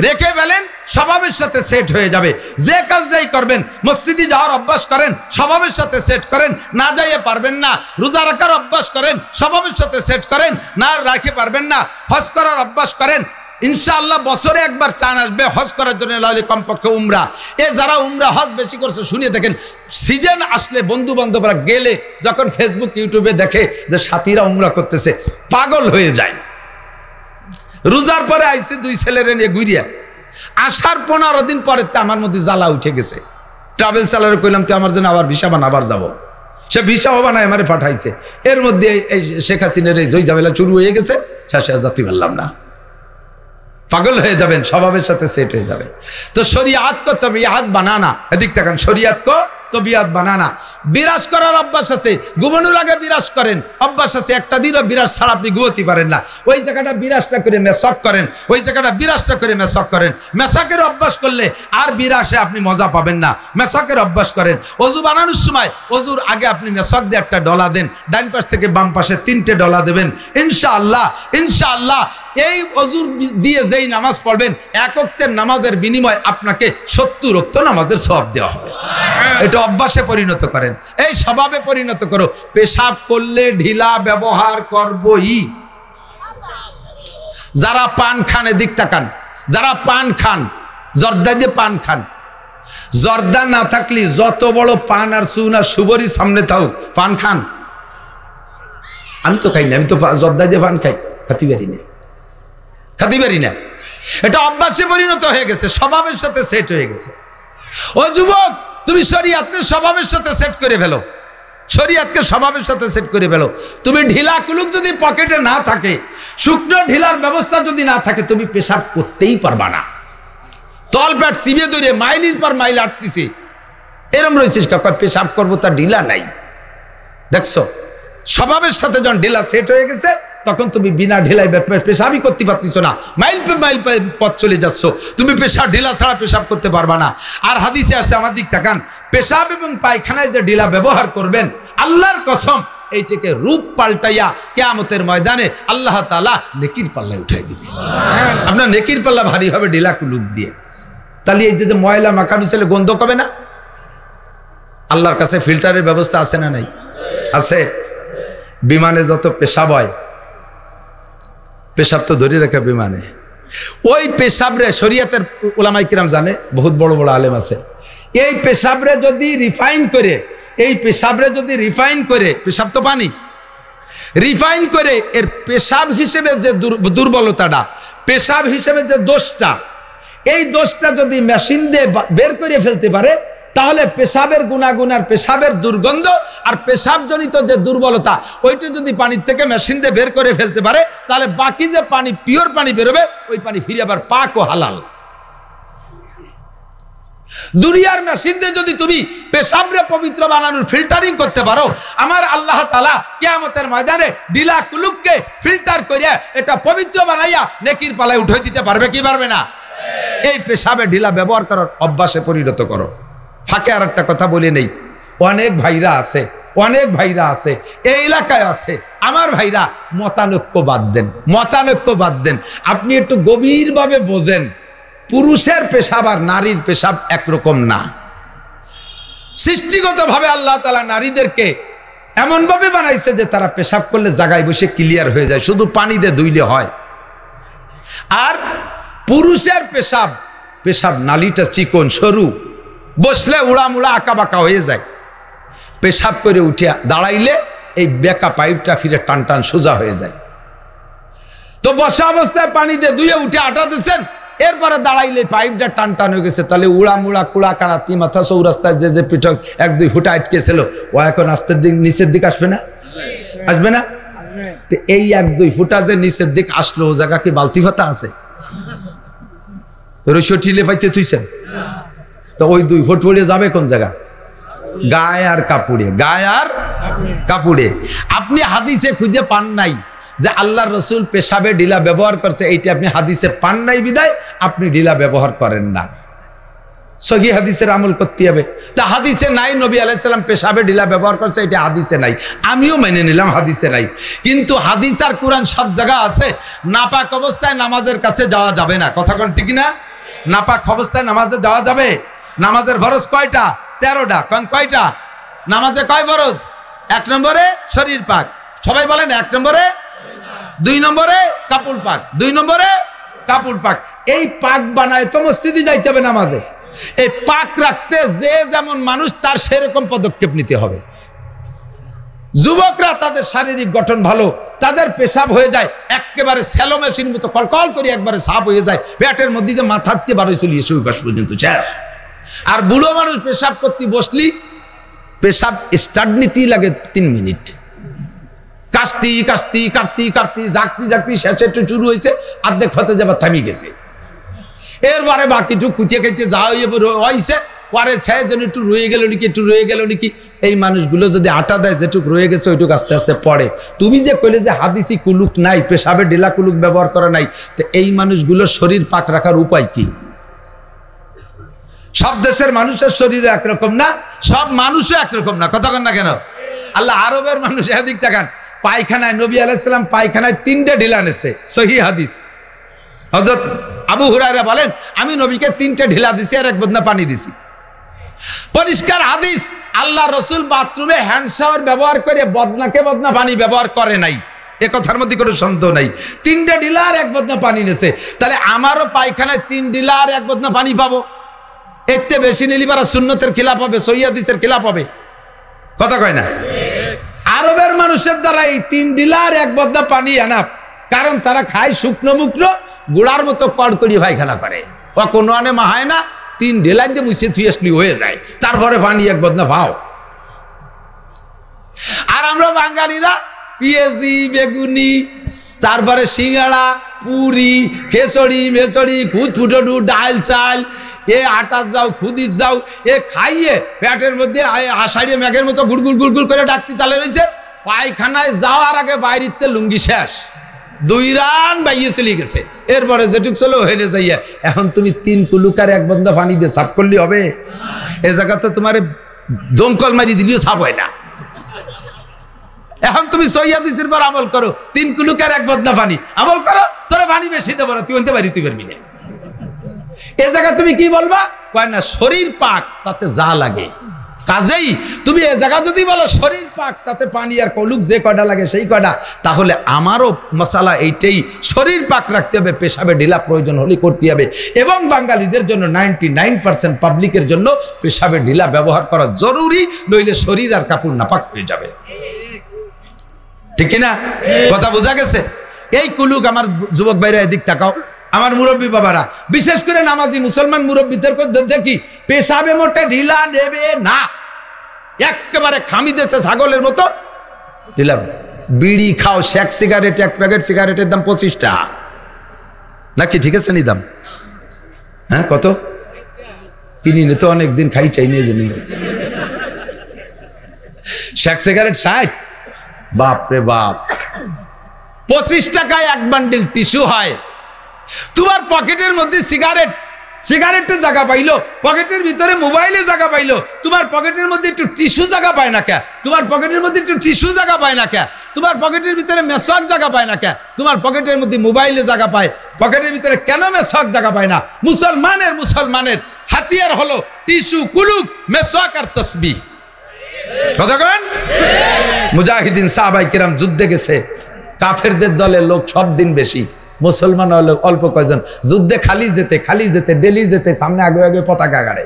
রেখে ফেলেন, স্বভাবের সাথে সেট হয়ে যাবে। যে কাজটাই করবেন, মসজিদে যাওয়ার অভ্যাস করেন, স্বভাবের সাথে সেট করেন, না যাইয়ে পারবেন না। রোজা রাখার অভ্যাস করেন, স্বভাবের সাথে সেট করেন, না রাখে পারবেন না। হজ করার অভ্যাস করেন, ইনশাআল্লাহ বছরে একবার টান আসবে হজ করার জন্য, কমপক্ষে উমরা। এ যারা উমরা হজ বেশি করছে শুনিয়ে দেখেন, সিজন আসলে বন্ধু বান্ধবরা গেলে যখন ফেসবুক ইউটিউবে দেখে যে সাথীরা উমরা করতেছে, পাগল হয়ে যায়। রোজার পরে আইসে 2 ছেলেরে নিয়ে ঘুরিয়া আসার 15 দিন পরে তো আমার মধ্যে জ্বালা উঠে গেছে। ট্রাভেল চালারে কইলাম তো আমার জন্য আবার ভিসা বানা, আবার যাবো। সে ভিসাও বানায় আমারে পাঠাইছে। এর মধ্যে এই শেখ হাসিনার এই জয় ঝামেলা শুরু হয়ে গেছে, শেষে যাতে পারলাম না। পাগল হয়ে যাবেন, স্বভাবের সাথে সেট হয়ে যাবে। তো শরিয়াত কো তবিয়াত বানানা, এদিক দেখেন, শরিয়াত কো তবিয়াত বানানা। বিরাজ করার অভ্যাস আছে, ঘুমানোর আগে বিরাজ করেন, অভ্যাস আছে। একটা দিনও বিরাজ ছাড়া আপনি ঘুমোতে পারেন না। ওই জায়গাটা বিরাজটা করে মেসক করেন, ওই জায়গাটা বিরাজটা করে মেসক করেন। মেসাকের অভ্যাস করলে আর বিরাসে আপনি মজা পাবেন না। মেসাকের অভ্যাস করেন। অজু বানানোর সময় অজুর আগে আপনি মেসক দিয়ে একটা ডলা দেন, ডান পাশ থেকে বাম পাশে 3টে ডলা দেবেন। ইনশাআল্লাহ ইনশাআল্লাহ এই অজুর দিয়ে যেই নামাজ পড়বেন, 1 ওয়াক্তের নামাজের বিনিময়ে আপনাকে 70 ওয়াক্ত নামাজের সওয়াব দেওয়া হবে। এটা অভ্যাসে পরিণত করেন, এই স্বভাবে পরিণত করো। পেশাব করলে ঢিলা ব্যবহার করবই। যারা পান খান, এদিক তাকান, যারা পান খান, জর্দা দিয়ে পান খান, জর্দা না থাকলে যত বড় পান আর সুনা সুবরি সামনে থাকুক, পান খান। আমি তো খাই না, আমি তো জর্দা দিয়ে পান খাই, খাতি পারি না, খাতি পারি না। এটা অভ্যাসে পরিণত হয়ে গেছে, স্বভাবের সাথে সেট হয়ে গেছে। ও যুবক, তুমি শরিয়াতকে স্বভাবের সাথে সেট করে ফেলো, শরিয়াতকে স্বভাবের সাথে সেট করে ফেলো। তুমি ঢিলা কুলুক যদি পকেটে না থাকে, শুকনো ঢিলার ব্যবস্থা যদি না থাকে, তুমি পেশাব করতেই পারবা না। তল পেট সিবে ধরে মাইলের পর মাইল আটতিছে, এরম রয়েছিস কাকা, পেশাব করবো তার ঢিলা নাই। দেখছো, স্বভাবের সাথে যখন ঢিলা সেট হয়ে গেছে, তখন তুমি বিনা ঢিলাই পেশাবই করতে পারতেছো না। মাইল পে মাইল পথ চলে যাচ্ছ, তুমি পেশাব ঢিলা ছাড়া পেশাব করতে পারবা না। আর হাদিসে আসছে, আমার দিক তাকান, পেশাব এবং পায়খানায় যে ঢিলা ব্যবহার করবেন, আল্লাহর কসম এইটাকে রূপ পাল্টাইয়া কিয়ামতের ময়দানে আল্লাহ তাআলা নেকির পাল্লায় উঠাই দিবে। আপনার নেকির পাল্লা ভারী হবে ঢিলা কুলুক দিয়ে। তাহলে এই যে ময়লা মাখানো ছেলে গন্ধ কবে না? আল্লাহর কাছে ফিল্টারের ব্যবস্থা আছে না নাই? আছে। বিমানে যত পেশাব হয়, পেশাব তো ধরে রাখে বিমানে, ওই পেশাবরে শরিয়াতের উলামায়ে কিরাম জানে, বহুত বড় বড় আলেম আছে। এই পেশাবরে যদি রিফাইন করে, এই পেশাবরে যদি রিফাইন করে, পেশাব তো পানি, রিফাইন করে এর পেশাব হিসেবে যে দুর্বলতাটা, পেশাব হিসেবে যে দোষটা, এই দোষটা যদি মেশিন দিয়ে বের করে ফেলতে পারে, তাহলে পেশাবের গুণাগুণ আর পেশাবের দুর্গন্ধ আর পেশাবজনিত যে দুর্বলতা, ওইটা যদি পানির থেকে মেশিন দিয়ে বের করে ফেলতে পারে, তাহলে বাকি যে পানি, পিওর পানি বেরোবে, ওই পানি ফিরে আবার পাক ও হালাল। দুনিয়ার মেশিন দিয়ে যদি তুমি পেশাবরে পবিত্র বানানোর ফিল্টারিং করতে পারো, আমার আল্লাহ তাআলা কিয়ামতের ময়দানে ঢিলা কুলুককে ফিল্টার করে এটা পবিত্র বানাইয়া নেকির পালায় উঠাই দিতে পারবে কি পারবে না? এই পেশাবে ঢিলা ব্যবহার করার অভ্যাসে পরিণত করো। ফাঁকে আর একটা কথা বলে নেই, অনেক ভাইরা আছে, অনেক ভাইরা আছে এই এলাকায় আছে, আমার ভাইরা মতানৈক্য বাদ দেন, মতানৈক্য বাদ দেন। আপনি একটু গভীরভাবে বোঝেন, পুরুষের পেশাব আর নারীর পেশাব একরকম না। সৃষ্টিগতভাবে আল্লাহ তাআলা নারীদেরকে এমনভাবে বানাইছে যে তারা পেশাব করলে জায়গায় বসে ক্লিয়ার হয়ে যায়, শুধু পানি দিয়ে ধুইলে হয়। আর পুরুষের পেশাব, পেশাব নালীটা চিকন সরু, বসলে উড়ামুড়া আঁকা বাঁকা হয়ে যায়। পেশাব করে উঠে দাঁড়াইলে এই বেকা পাইপটা ফিরে টান টান সোজা হয়ে যায়। তো বসা অবস্থায় পানি দিয়ে ধুয়ে উঠে আটা দিচ্ছেন, এরপরে দাঁড়াইলে পাইপটা টান টান হয়ে গেছে, তাহলে উড়ামুড়া কুড়া কারাতি মাথা চৌরাস্তায় যে পিঠক 1-2 ফুট আটকেছিল, ও এখন আস্তের দিক নিচের দিক আসবে না? আসবে না? তো এই 1-2 ফুটা যে নিচের দিক আসলো, ও জায়গা কি বালতি ভাতা আছে? রসিও ঠিলে পাইতে তুইছেন? তো ওই 2 ফুট পড়ে যাবে কোন জায়গা? গায়ে আর কাপড়ে, গায়ে আর কাপড়ে। আপনি হাদিসে খুঁজে পান নাই যে আল্লাহ রসুল পেশাবে ঢিলা ব্যবহার করছে, এইটা আপনি হাদিসে পান নাই বিদায় আপনি ঢিলা ব্যবহার করেন না। সহি হাদিসের আমল করতে হবে। তা হাদিসে নাই নবী আলাইহিস সালাম পেশাবে ঢিলা ব্যবহার করছে, এটা হাদিসে নাই, আমিও মেনে নিলাম হাদিসে নাই। কিন্তু হাদিস আর কোরআন সব জায়গা আছে। নাপাক অবস্থায় নামাজের কাছে যাওয়া যাবে না, কথা কোন ঠিক না? নাপাক অবস্থায় নামাজে যাওয়া যাবে? নামাজের ফরজ কয়টা? 13টা। কোন কয়টা? নামাজে কয় ফরজ? 1 নম্বরে শরীর পাক, সবাই বলেন 1 নম্বরে, 2 নম্বরে কাপড় পাক, 2 নম্বরে কাপড় পাক। এই পাক বানায় তো মসজিদে যাইতে হবে নামাজে। এই পাক রাখতে যে যেমন মানুষ তার সেরকম পদক্ষেপ নিতে হবে। যুবকরা তাদের শারীরিক গঠন ভালো, তাদের পেশাব হয়ে যায় একেবারে স্যালো মেশিন মতো কলকল করে একবারে সাফ হয়ে যায়, পেটের মধ্যে দিয়ে মাথার দিয়ে বারোই চলিয়ে সুইপাস পর্যন্ত শেষ। আর বুড়ো মানুষ পেশাব করতে বসলি পেশাব স্টার্ট নিতেই লাগে 3 মিনিট। কাশতি কাশতি কাটতি কাটতি জাগতি জাগতি শেষে একটু শুরু হয়েছে, অর্ধেক হতে যাবার থামি গেছে। এরপরে বাকিটুক কুচিয়ে খাইতে যা হয়েছে, পরে ছায়ের জন্য একটু রয়ে গেল নাকি, একটু রয়ে গেল নাকি। এই মানুষগুলো যদি আটা দেয়, যেটুক রয়ে গেছে ওইটুক আস্তে আস্তে পড়ে। তুমি যে কইলে যে হাদিসি কুলুক নাই, পেশাবে ঢিলা কুলুক ব্যবহার করা নাই, তো এই মানুষগুলোর শরীর পাক রাখার উপায় কি? সব দেশের মানুষের শরীর একরকম না, সব মানুষও একরকম না, কথা কন না কেন? আল্লাহ আরবের মানুষ এদিক তাকান, পায়খানায় নবী আলাইহিস সালাম পায়খানায় 3টে ঢিলা নেছে, সহিহ হাদিস। হযরত আবু হুরায়রা বলেন, আমি নবীকে 3টে ঢিলা দিছি আর 1 বদনা পানি দিছি। পরিষ্কার হাদিস। আল্লাহ রসুল বাথরুমে হ্যান্ড শাওয়ার ব্যবহার করে বদনাকে বদনা পানি ব্যবহার করে নাই, এ কথার মধ্যে কোনো সন্দেহ নাই। 3টে ঢিলা আর 1 বদনা পানি নেছে, তাহলে আমারও পায়খানায় 3 ঢিলা আর 1 বদনা পানি পাবো। এতে বেশি নিলি পারা সুন্নতের খিলাফ হবে, সহিহ হাদিসের খিলাফ হবে, কথা কয় না? আরবের মানুষের দ্বারা এই 3 ঢিলা আর 1 বদনা পানি এনাফ, কারণ তারা খায় শুকনো মুকনো গুড়ার মতো কড়কড়ি পায়খানা করে, ও কোনো আনে মাহায় না, 3 ঢিলা দিয়ে মুছে থুয়ে আসলি হয়ে যায়, তারপরে পানি 1 বদনা ভাও। আর আমরা বাঙালিরা পেঁয়াজি বেগুনি, তারপরে সিঙ্গাড়া পুরি খেচড়ি মেচড়ি খুদ ফুটডু ডাল চাল, এ আটা যাও খুদির যাও, এ খাইয়ে পেটের মধ্যে আষাঢ়িয়ে মেঘের মতো গুড়গুড় গুড়গুড় করে ডাকতে তালে রয়েছে। পায়খানায় যাওয়ার আগে বাইরিতে লুঙ্গি শেষ, 2 রান বাইয়ে চলে গেছে, এরপরে যেটুক চলো হেরে যাইয়া। এখন তুমি 3 কুলুকার 1 বন্ধা পানি দিয়ে সাফ করলে হবে? এ জায়গা তো তোমার দমকল মারি দিলেও সাফ হয় না। এখন তুমি সহিহ হাদিসের পর আমল করো, 3 কুলুকার 1 বদনা পানি আমল করো, তোরা পানি বেশি দেবো না, তুই আনতে পারি তুই পারবি না। এ জায়গা তুমি কি বলবা? কয় না শরীর পাক, তাতে যা লাগে। কাজেই তুমি এ জায়গা যদি বলো শরীর পাক, তাতে পানি আর কলুক যে কয়টা লাগে সেই কয়টা, তাহলে আমারও মশালা এইটাই, শরীর পাক রাখতে হবে, পেশাবে ঢিলা প্রয়োজন হলে করতে হবে। এবং বাঙালিদের জন্য 99% পাবলিকের জন্য পেশাবে ঢিলা ব্যবহার করা জরুরি, নইলে শরীর আর কাপড় নাপাক হয়ে যাবে, ঠিক কিনা? কথা বোঝা গেছে? এই কুলুক আমার যুবক ভাইরা এদিক তাকাও, আমার মুরব্বী বাবারা, বিশেষ করে নামাজি মুসলমান মুরব্বীদের দেখি পেশাবে মোটে ঢিলা নেবে না, একেবারে খামি দিয়েছে ছাগলের মতো ঢিলা। বিড়ি খাও, শেক সিগারেট, 1 প্যাকেট সিগারেটের দাম 25 টাকা নাকি, ঠিক আছে নি দাম? হ্যাঁ কত কিনি নে তো, অনেকদিন খাই চাই নিয়ে জানি। শেক সিগারেট 60, বাপরে বাপ। 25 টাকায় 1 বান্ডিল টিস্যু হয়। তোমার পকেটের মধ্যে সিগারেটের জায়গা পাইলো, পকেটের ভিতরে মোবাইলে জায়গা পাইলো, তোমার পকেটের মধ্যে একটু টিস্যু জায়গা পায় না কে? তোমার পকেটের মধ্যে একটু টিস্যু জায়গা পায় না কে? তোমার পকেটের ভিতরে মেসওয়াক জায়গা পায় না কে? তোমার পকেটের মধ্যে মোবাইলে জায়গা পায়, পকেটের ভিতরে কেন মেসওয়াক জায়গা পায় না? মুসলমানের হাতিয়ার হলো টিস্যু, কুলুক, মেসওয়াক আর তাসবিহ, কথা কন? মুজাহিদিন সাহাবায়ে কেরাম যুদ্ধে গেছে, কাফেরদের দলের লোক সব দিন বেশি, মুসলমান হলো অল্প কয়জন, যুদ্ধে খালি যেতে ডেলি যেতে, সামনে আগে আগে পতাকা গাড়ে।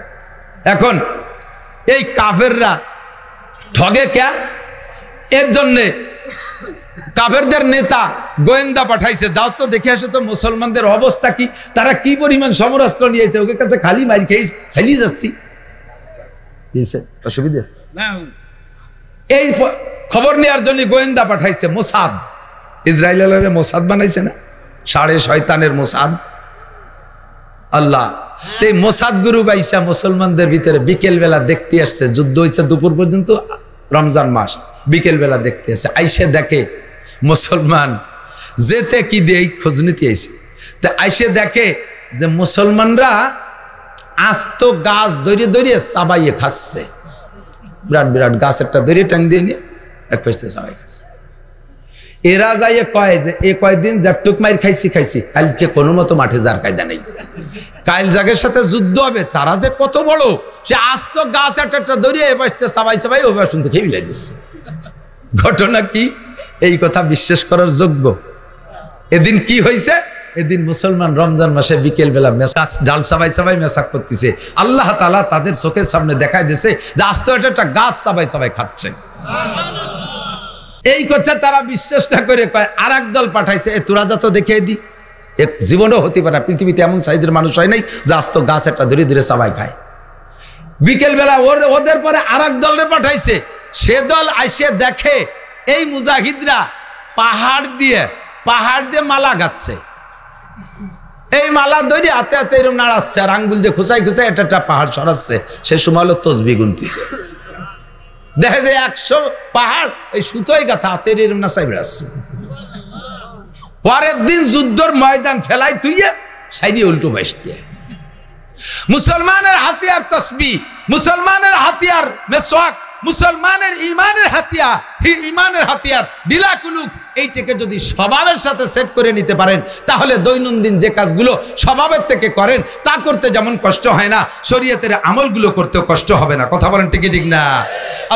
এখন এই কাফেররা ঠগে ক্যা, এর জন্যে কাফেরদের নেতা গোয়েন্দা পাঠাইছে, যাও তো দেখে আসে তো মুসলমানদের অবস্থা কি, তারা কি পরিমাণ সমরাস্ত্র নিয়েছে, ওকে কাছে খালি মারি খেয়ে চালিয়ে যাচ্ছি। অসুবিধা এই খবর নেওয়ার জন্য গোয়েন্দা পাঠাইছে মোসাদ, ইসরায়েলের মোসাদ বানাইছে না, সাড়ে শয়তানের মোসাদ। আল্লাহ এই মোসাদ গুরু বাইসা মুসলমানদের ভিতরে বিকেল বেলা দেখতে আসছে, যুদ্ধ হয়েছে দুপুর পর্যন্ত, রমজান মাস, বিকেল বেলা দেখতে আসছে, আইসে দেখে মুসলমান যেতে কি দিয়ে খোঁজ নিতে আইছে, তা আইসে দেখে যে মুসলমানরা আস্ত গাছ দড়িয়ে দড়িয়ে চাবাইয়ে খাচ্ছে, বিরাট বিরাট গাছ একটা দড়িয়ে টান দিয়ে নিয়ে এক পাশে চাবাই খাচ্ছে। এরা যাইয়ে কয় যে এ কয়দিন জাটুক মাইর খাইছি কালকে কোনো মতো মাঠে যার কায়দা নেই, কাইল জাগের সাথে যুদ্ধ হবে, তারা যে কত বড়, সে আস্ত গাছ একটা দড়িয়ে এ পাশে চাবাই ও পাশ খেয়ে মিলাই দিচ্ছে। ঘটনা কি, এই কথা বিশ্বাস করার যোগ্য? এদিন কি হয়েছে, এদিন মুসলমান রমজান মাসে বিকেল বেলা মেসাজ ডাল চাবাই মেসাক করতেছে, আল্লাহ তাআলা তাদের চোখের সামনে দেখাই দিয়েছে যে আস্ত একটা গাছ চাবাই খাচ্ছে। এই কথা তারা বিশ্বাস না করে কয় আর এক দল পাঠাইছে, এ তোরা যা তো দেখে দি, এক জীবনও হতে পারে পৃথিবীতে এমন সাইজের মানুষ হয় নাই যে আস্ত গাছ একটা ধীরে ধীরে চাবাই খায়। বিকেল বেলা ওদের পরে আর এক দলরে পাঠাইছে, সে দল আইসে দেখে এই মুজাহিদরা পাহাড় দিয়ে মালা গাচ্ছে, এই মালা ধরে হাতে হাতে এরকম নাড়াচ্ছে আর আঙ্গুল দিয়ে খুঁচাই একটা পাহাড় সরাচ্ছে। সে সময় হলো তসবি গুনতিছে, দেখে যে 100 পাহাড় এই সুতোই গাথা হাতের এরকম নাচাই বেড়াচ্ছে। পরের দিন যুদ্ধর ময়দান ফেলাই তুইয়ে সাইডে উল্টো বাইসতে, মুসলমানের হাতিয়ার তসবি, মুসলমানের হাতিয়ার মেসওয়াক, মুসলমানের ইমানের হাতিয়ার ঢিলা কুলুক, এইটাকে যদি স্বভাবের সাথে সেট করে নিতে পারেন, তাহলে দৈনন্দিন যে কাজগুলো স্বভাবের থেকে করেন তা করতে যেমন কষ্ট হয় না, শরীয়তের আমলগুলো করতেও কষ্ট হবে না। কথা বলেন ঠিক না?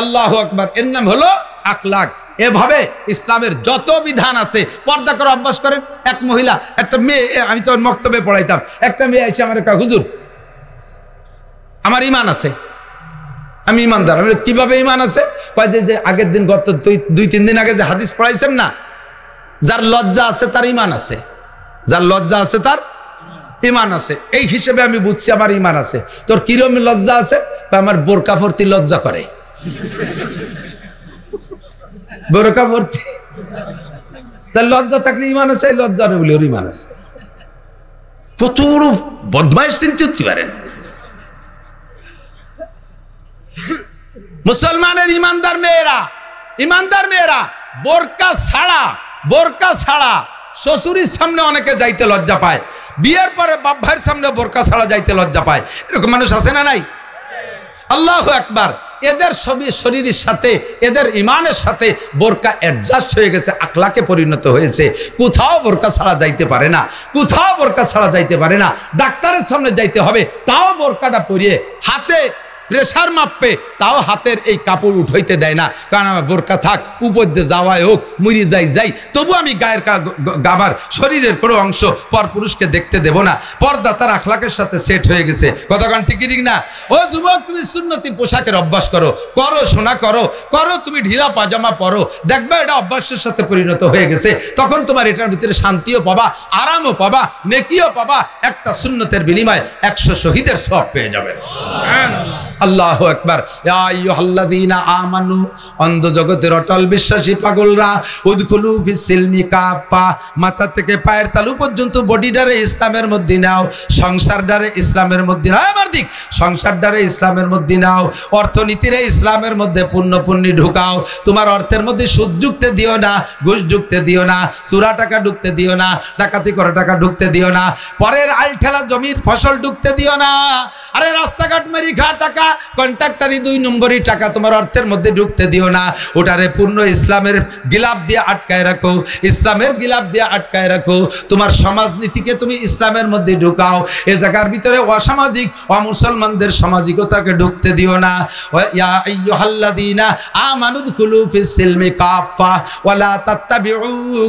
আল্লাহু আকবার। এর নাম হলো আখলাক। এভাবে ইসলামের যত বিধান আছে, পর্দা করে অভ্যাস করেন। এক মহিলা, একটা মেয়ে, আমি তো মক্তবে পড়াইতাম, একটা মেয়ে এসে আমার একটা হুজুর আমার ইমান আছে, আমি ইমানদার। আমি কিভাবে ইমান আছে? কয় যে আগের দিন গত 2-3 দিন আগে যে হাদিস পড়াইছেন না, যার লজ্জা আছে তার ইমান আছে, যার লজ্জা আছে তার ইমান আছে। এই হিসেবে আমি বুঝছি আমার ইমান আছে। তোর কিরম লজ্জা আছে? আমার বোরকা ভর্তি লজ্জা করে, বোরকা ভর্তি, তার লজ্জা থাকলে ইমান আছে, এই লজ্জা নেই বলে ওর ইমান আছে। কত বড় বদমাইশ চিন্তা করতে পারেন। মুসলমানের ইমানদার মেয়েরা বোরকা ছাড়া শ্বশুরের সামনে অনেকে যাইতে লজ্জা পায়, বিয়ের পরে বাপ ভাইয়ের সামনে বোরকা ছাড়া যাইতে লজ্জা পায়। এরকম মানুষ আছে না নাই? আল্লাহু আকবার। এদের সবই শরীরের সাথে, এদের ইমানের সাথে বোরকা অ্যাডজাস্ট হয়ে গেছে, আখলাকে পরিণত হয়েছে। কোথাও বোরকা ছাড়া যাইতে পারে না, ডাক্তারের সামনে যাইতে হবে তাও বোরকাটা পরিয়ে, হাতে প্রেশার মাপবে তাও হাতের এই কাপড় উঠাইতে দেয় না, কারণ আমার বোরকা থাক, উপর দিয়ে যাওয়াই হোক, মুড়ি যাই, তবু আমি গায়ের গাবার শরীরের কোনো অংশ পর পুরুষকে দেখতে দেব না। পর্দা তার আখলাকের সাথে সেট হয়ে গেছে। কতক্ষণ ঠিক না? ও যুবক, তুমি সুন্নতি পোশাকের অভ্যাস করো সোনা, করো তুমি ঢিলা পাজামা পরো, দেখবে এটা অভ্যাসের সাথে পরিণত হয়ে গেছে। তখন তোমার এটার ভিতরে শান্তিও পাবা, আরামও পাবা, নেকিও পাবা। একটা সুন্নতের বিনিময়ে 100 শহীদের সওয়াব পেয়ে যাবে। আল্লাহু আকবার। ইয়া আইয়ুহাল্লাযীনা আমানু, অন্ধ জগতের অটল বিশ্বাসী পাগলরা, উদখুলু ফিস সিলমি কাফা, মাথা থেকে পায়ের তালু পর্যন্ত বডিটারে ইসলামের মধ্যে নাও, সংসারটারে ইসলামের মধ্যে নাও। আমার দিক সংসারটারে ইসলামের মধ্যে নাও, অর্থনীতিরে ইসলামের মধ্যে পুণ্যি ঢুকাও। তোমার অর্থের মধ্যে সুদ ঢুকতে দিও না, ঘুষ ঢুকতে দিও না, চুরা টাকা ঢুকতে দিও না, ডাকাতি করা টাকা ঢুকতে দিও না, পরের আইল ঠেলা জমির ফসল ঢুকতে দিও না। আরে রাস্তাঘাট মেরি খা টাকা কন্ট্রাক্টরি 2 নম্বরই টাকা তোমার অর্থের মধ্যে ঢুকতে দিও না, ওটারে পূর্ণ ইসলামের গিলাফ দিয়ে আটকায় রাখো, ইসলামের গিলাফ দিয়ে আটকায় রাখো। তোমার সমাজনীতিকে তুমি ইসলামের মধ্যে ঢুকাও, এ জায়গার ভিতরে অসামাজিক অমুসলমানদের সামাজিকতাকে ঢুকতে দিও না। ইয়া আইয়ুহাল্লাযীনা আমানু দুখুলু ফিস সিলমি কাফা ওয়ালা তাত্তাবিউ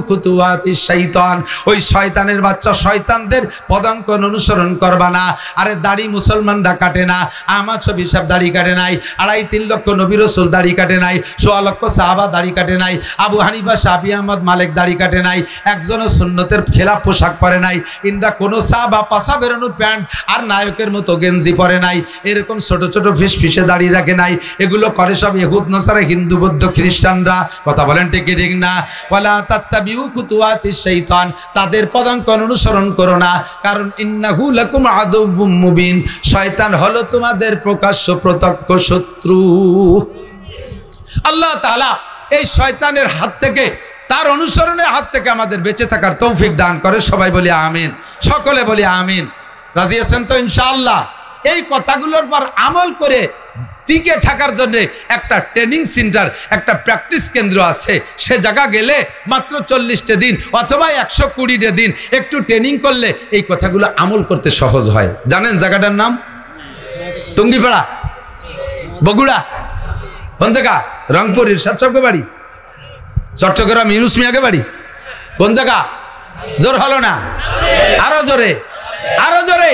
খুতুওয়াতিশ শাইতান। ওই শয়তানের বাচ্চা শয়তানদের পদাঙ্কন অনুসরণ করবা না। আরে দাড়ি মুসলমানরা কাটে না, আমার ছবি সব দাড়ি কাটে নাই, 2.5-3 লক্ষ নবী রাসূল দাড়ি কাটে নাই, 1.25 লক্ষ সাহাবা দাড়ি কাটে নাই, আবু হানিফা শাফি আহমদ মালিক দাড়ি কাটে নাই, একজনও সুন্নতের খেলাফ পোশাক পরে নাই, ইনরা কোনো সাহাবা পাশা বেরোনো প্যান্ট আর নায়কের মতো গেঞ্জি পরে নাই, এরকম ছোট ছোট ফিসফিসে দাড়ি রাখে নাই। এগুলো করে সব ইহুদ নাসারা, হিন্দু বৌদ্ধ খ্রিস্টানরা। কথা বলেন ঠিক ঠিক না? ওয়ালা তাত্তাবিউ খুতুওয়াতিশ শাইতান, তাদের পদাঙ্কন অনুসরণ করো না, কারণ ইন্নাহু লাকুম আদুউম মুবিন, শয়তান হলো তোমাদের প্রকাশ্য প্রত্যক্ষ শত্রু। আল্লাহ তাআলা এই শয়তানের হাত থেকে, তার অনুসরণের হাত থেকে আমাদের বেঁচে থাকার তৌফিক দান করে। সবাই বলি আমিন, সকলে বলি আমিন। রাজি আছেন তো ইনশাআল্লাহ? এই কথাগুলোর পর আমল করে টিকে থাকার জন্য একটা ট্রেনিং সেন্টার, একটা প্র্যাকটিস কেন্দ্র আছে। সে জায়গা গেলে মাত্র 40টা দিন অথবা 120টা দিন একটু ট্রেনিং করলে এই কথাগুলো আমল করতে সহজ হয়। জানেন জায়গাটার নাম? টুঙ্গিপাড়া, বগুড়া। কোন জায়গা? রংপুর ইরশাদ সাহেবের বাড়ি, চট্টগ্রাম ইউনুস মিয়াকে বাড়ি। কোন জায়গা? জোর হলো না, আরো জোরে, আরো জোরে।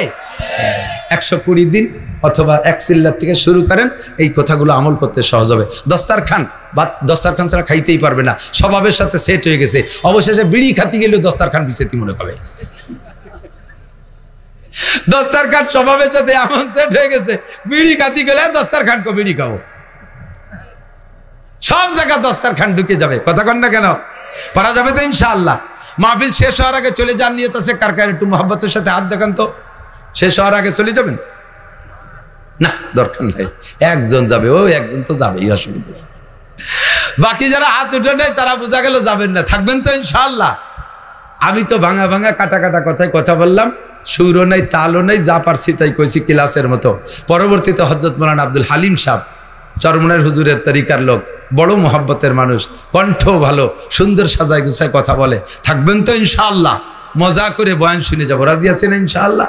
120 দিন অথবা 1 চিল্লার থেকে শুরু করেন, এই কথাগুলো আমল করতে সহজ হবে। দস্তারখান বা দস্তারখান ছাড়া খাইতেই পারবে না, স্বভাবের সাথে সেট হয়ে গেছে। অবশেষে বিড়ি খাতি গেলেও দস্তারখান বিছেতি মনে পাবে। দস্তারখান স্বভাবের সাথে এমন সেট হয়ে গেছে, বিড়ি খাতি গেলে দস্তারখান কো বিড়ি খাবো, সব জায়গা দস্তারখান ঢুকে যাবে। কথা কন না কেন? পারা যাবে তো ইনশাআল্লাহ? মাহফিল শেষ হওয়ার আগে চলে যান, নিয়ত আছে কার কার? একটু মোহাব্বতের সাথে হাত দেখান তো। শেষ হওয়ার আগে চলে যাবেন না? দরকার নাই, একজন যাবে, ও একজন তো যাবেই, অসুবিধা। বাকি যারা হাত উঠে নেয় তারা বোঝা গেল যাবেন না, থাকবেন তো ইনশাআল্লাহ? আমি তো ভাঙা ভাঙা কাটা কাটা কথায় কথা বললাম, সুরও নাই, তালও নাই, যা পারছি তাই কইছি ক্লাসের মতো। পরবর্তীতে হযরত মাওলানা আব্দুল হালিম সাহেব, চরমনের হুজুরের তরিকার লোক, বড় মোহাব্বতের মানুষ, কণ্ঠ ভালো, সুন্দর সাজায় গুছায় কথা বলে। থাকবেন তো ইনশাআল্লাহ? মজা করে বয়ান শুনে যাবো। রাজি আছেন ইনশাআল্লাহ?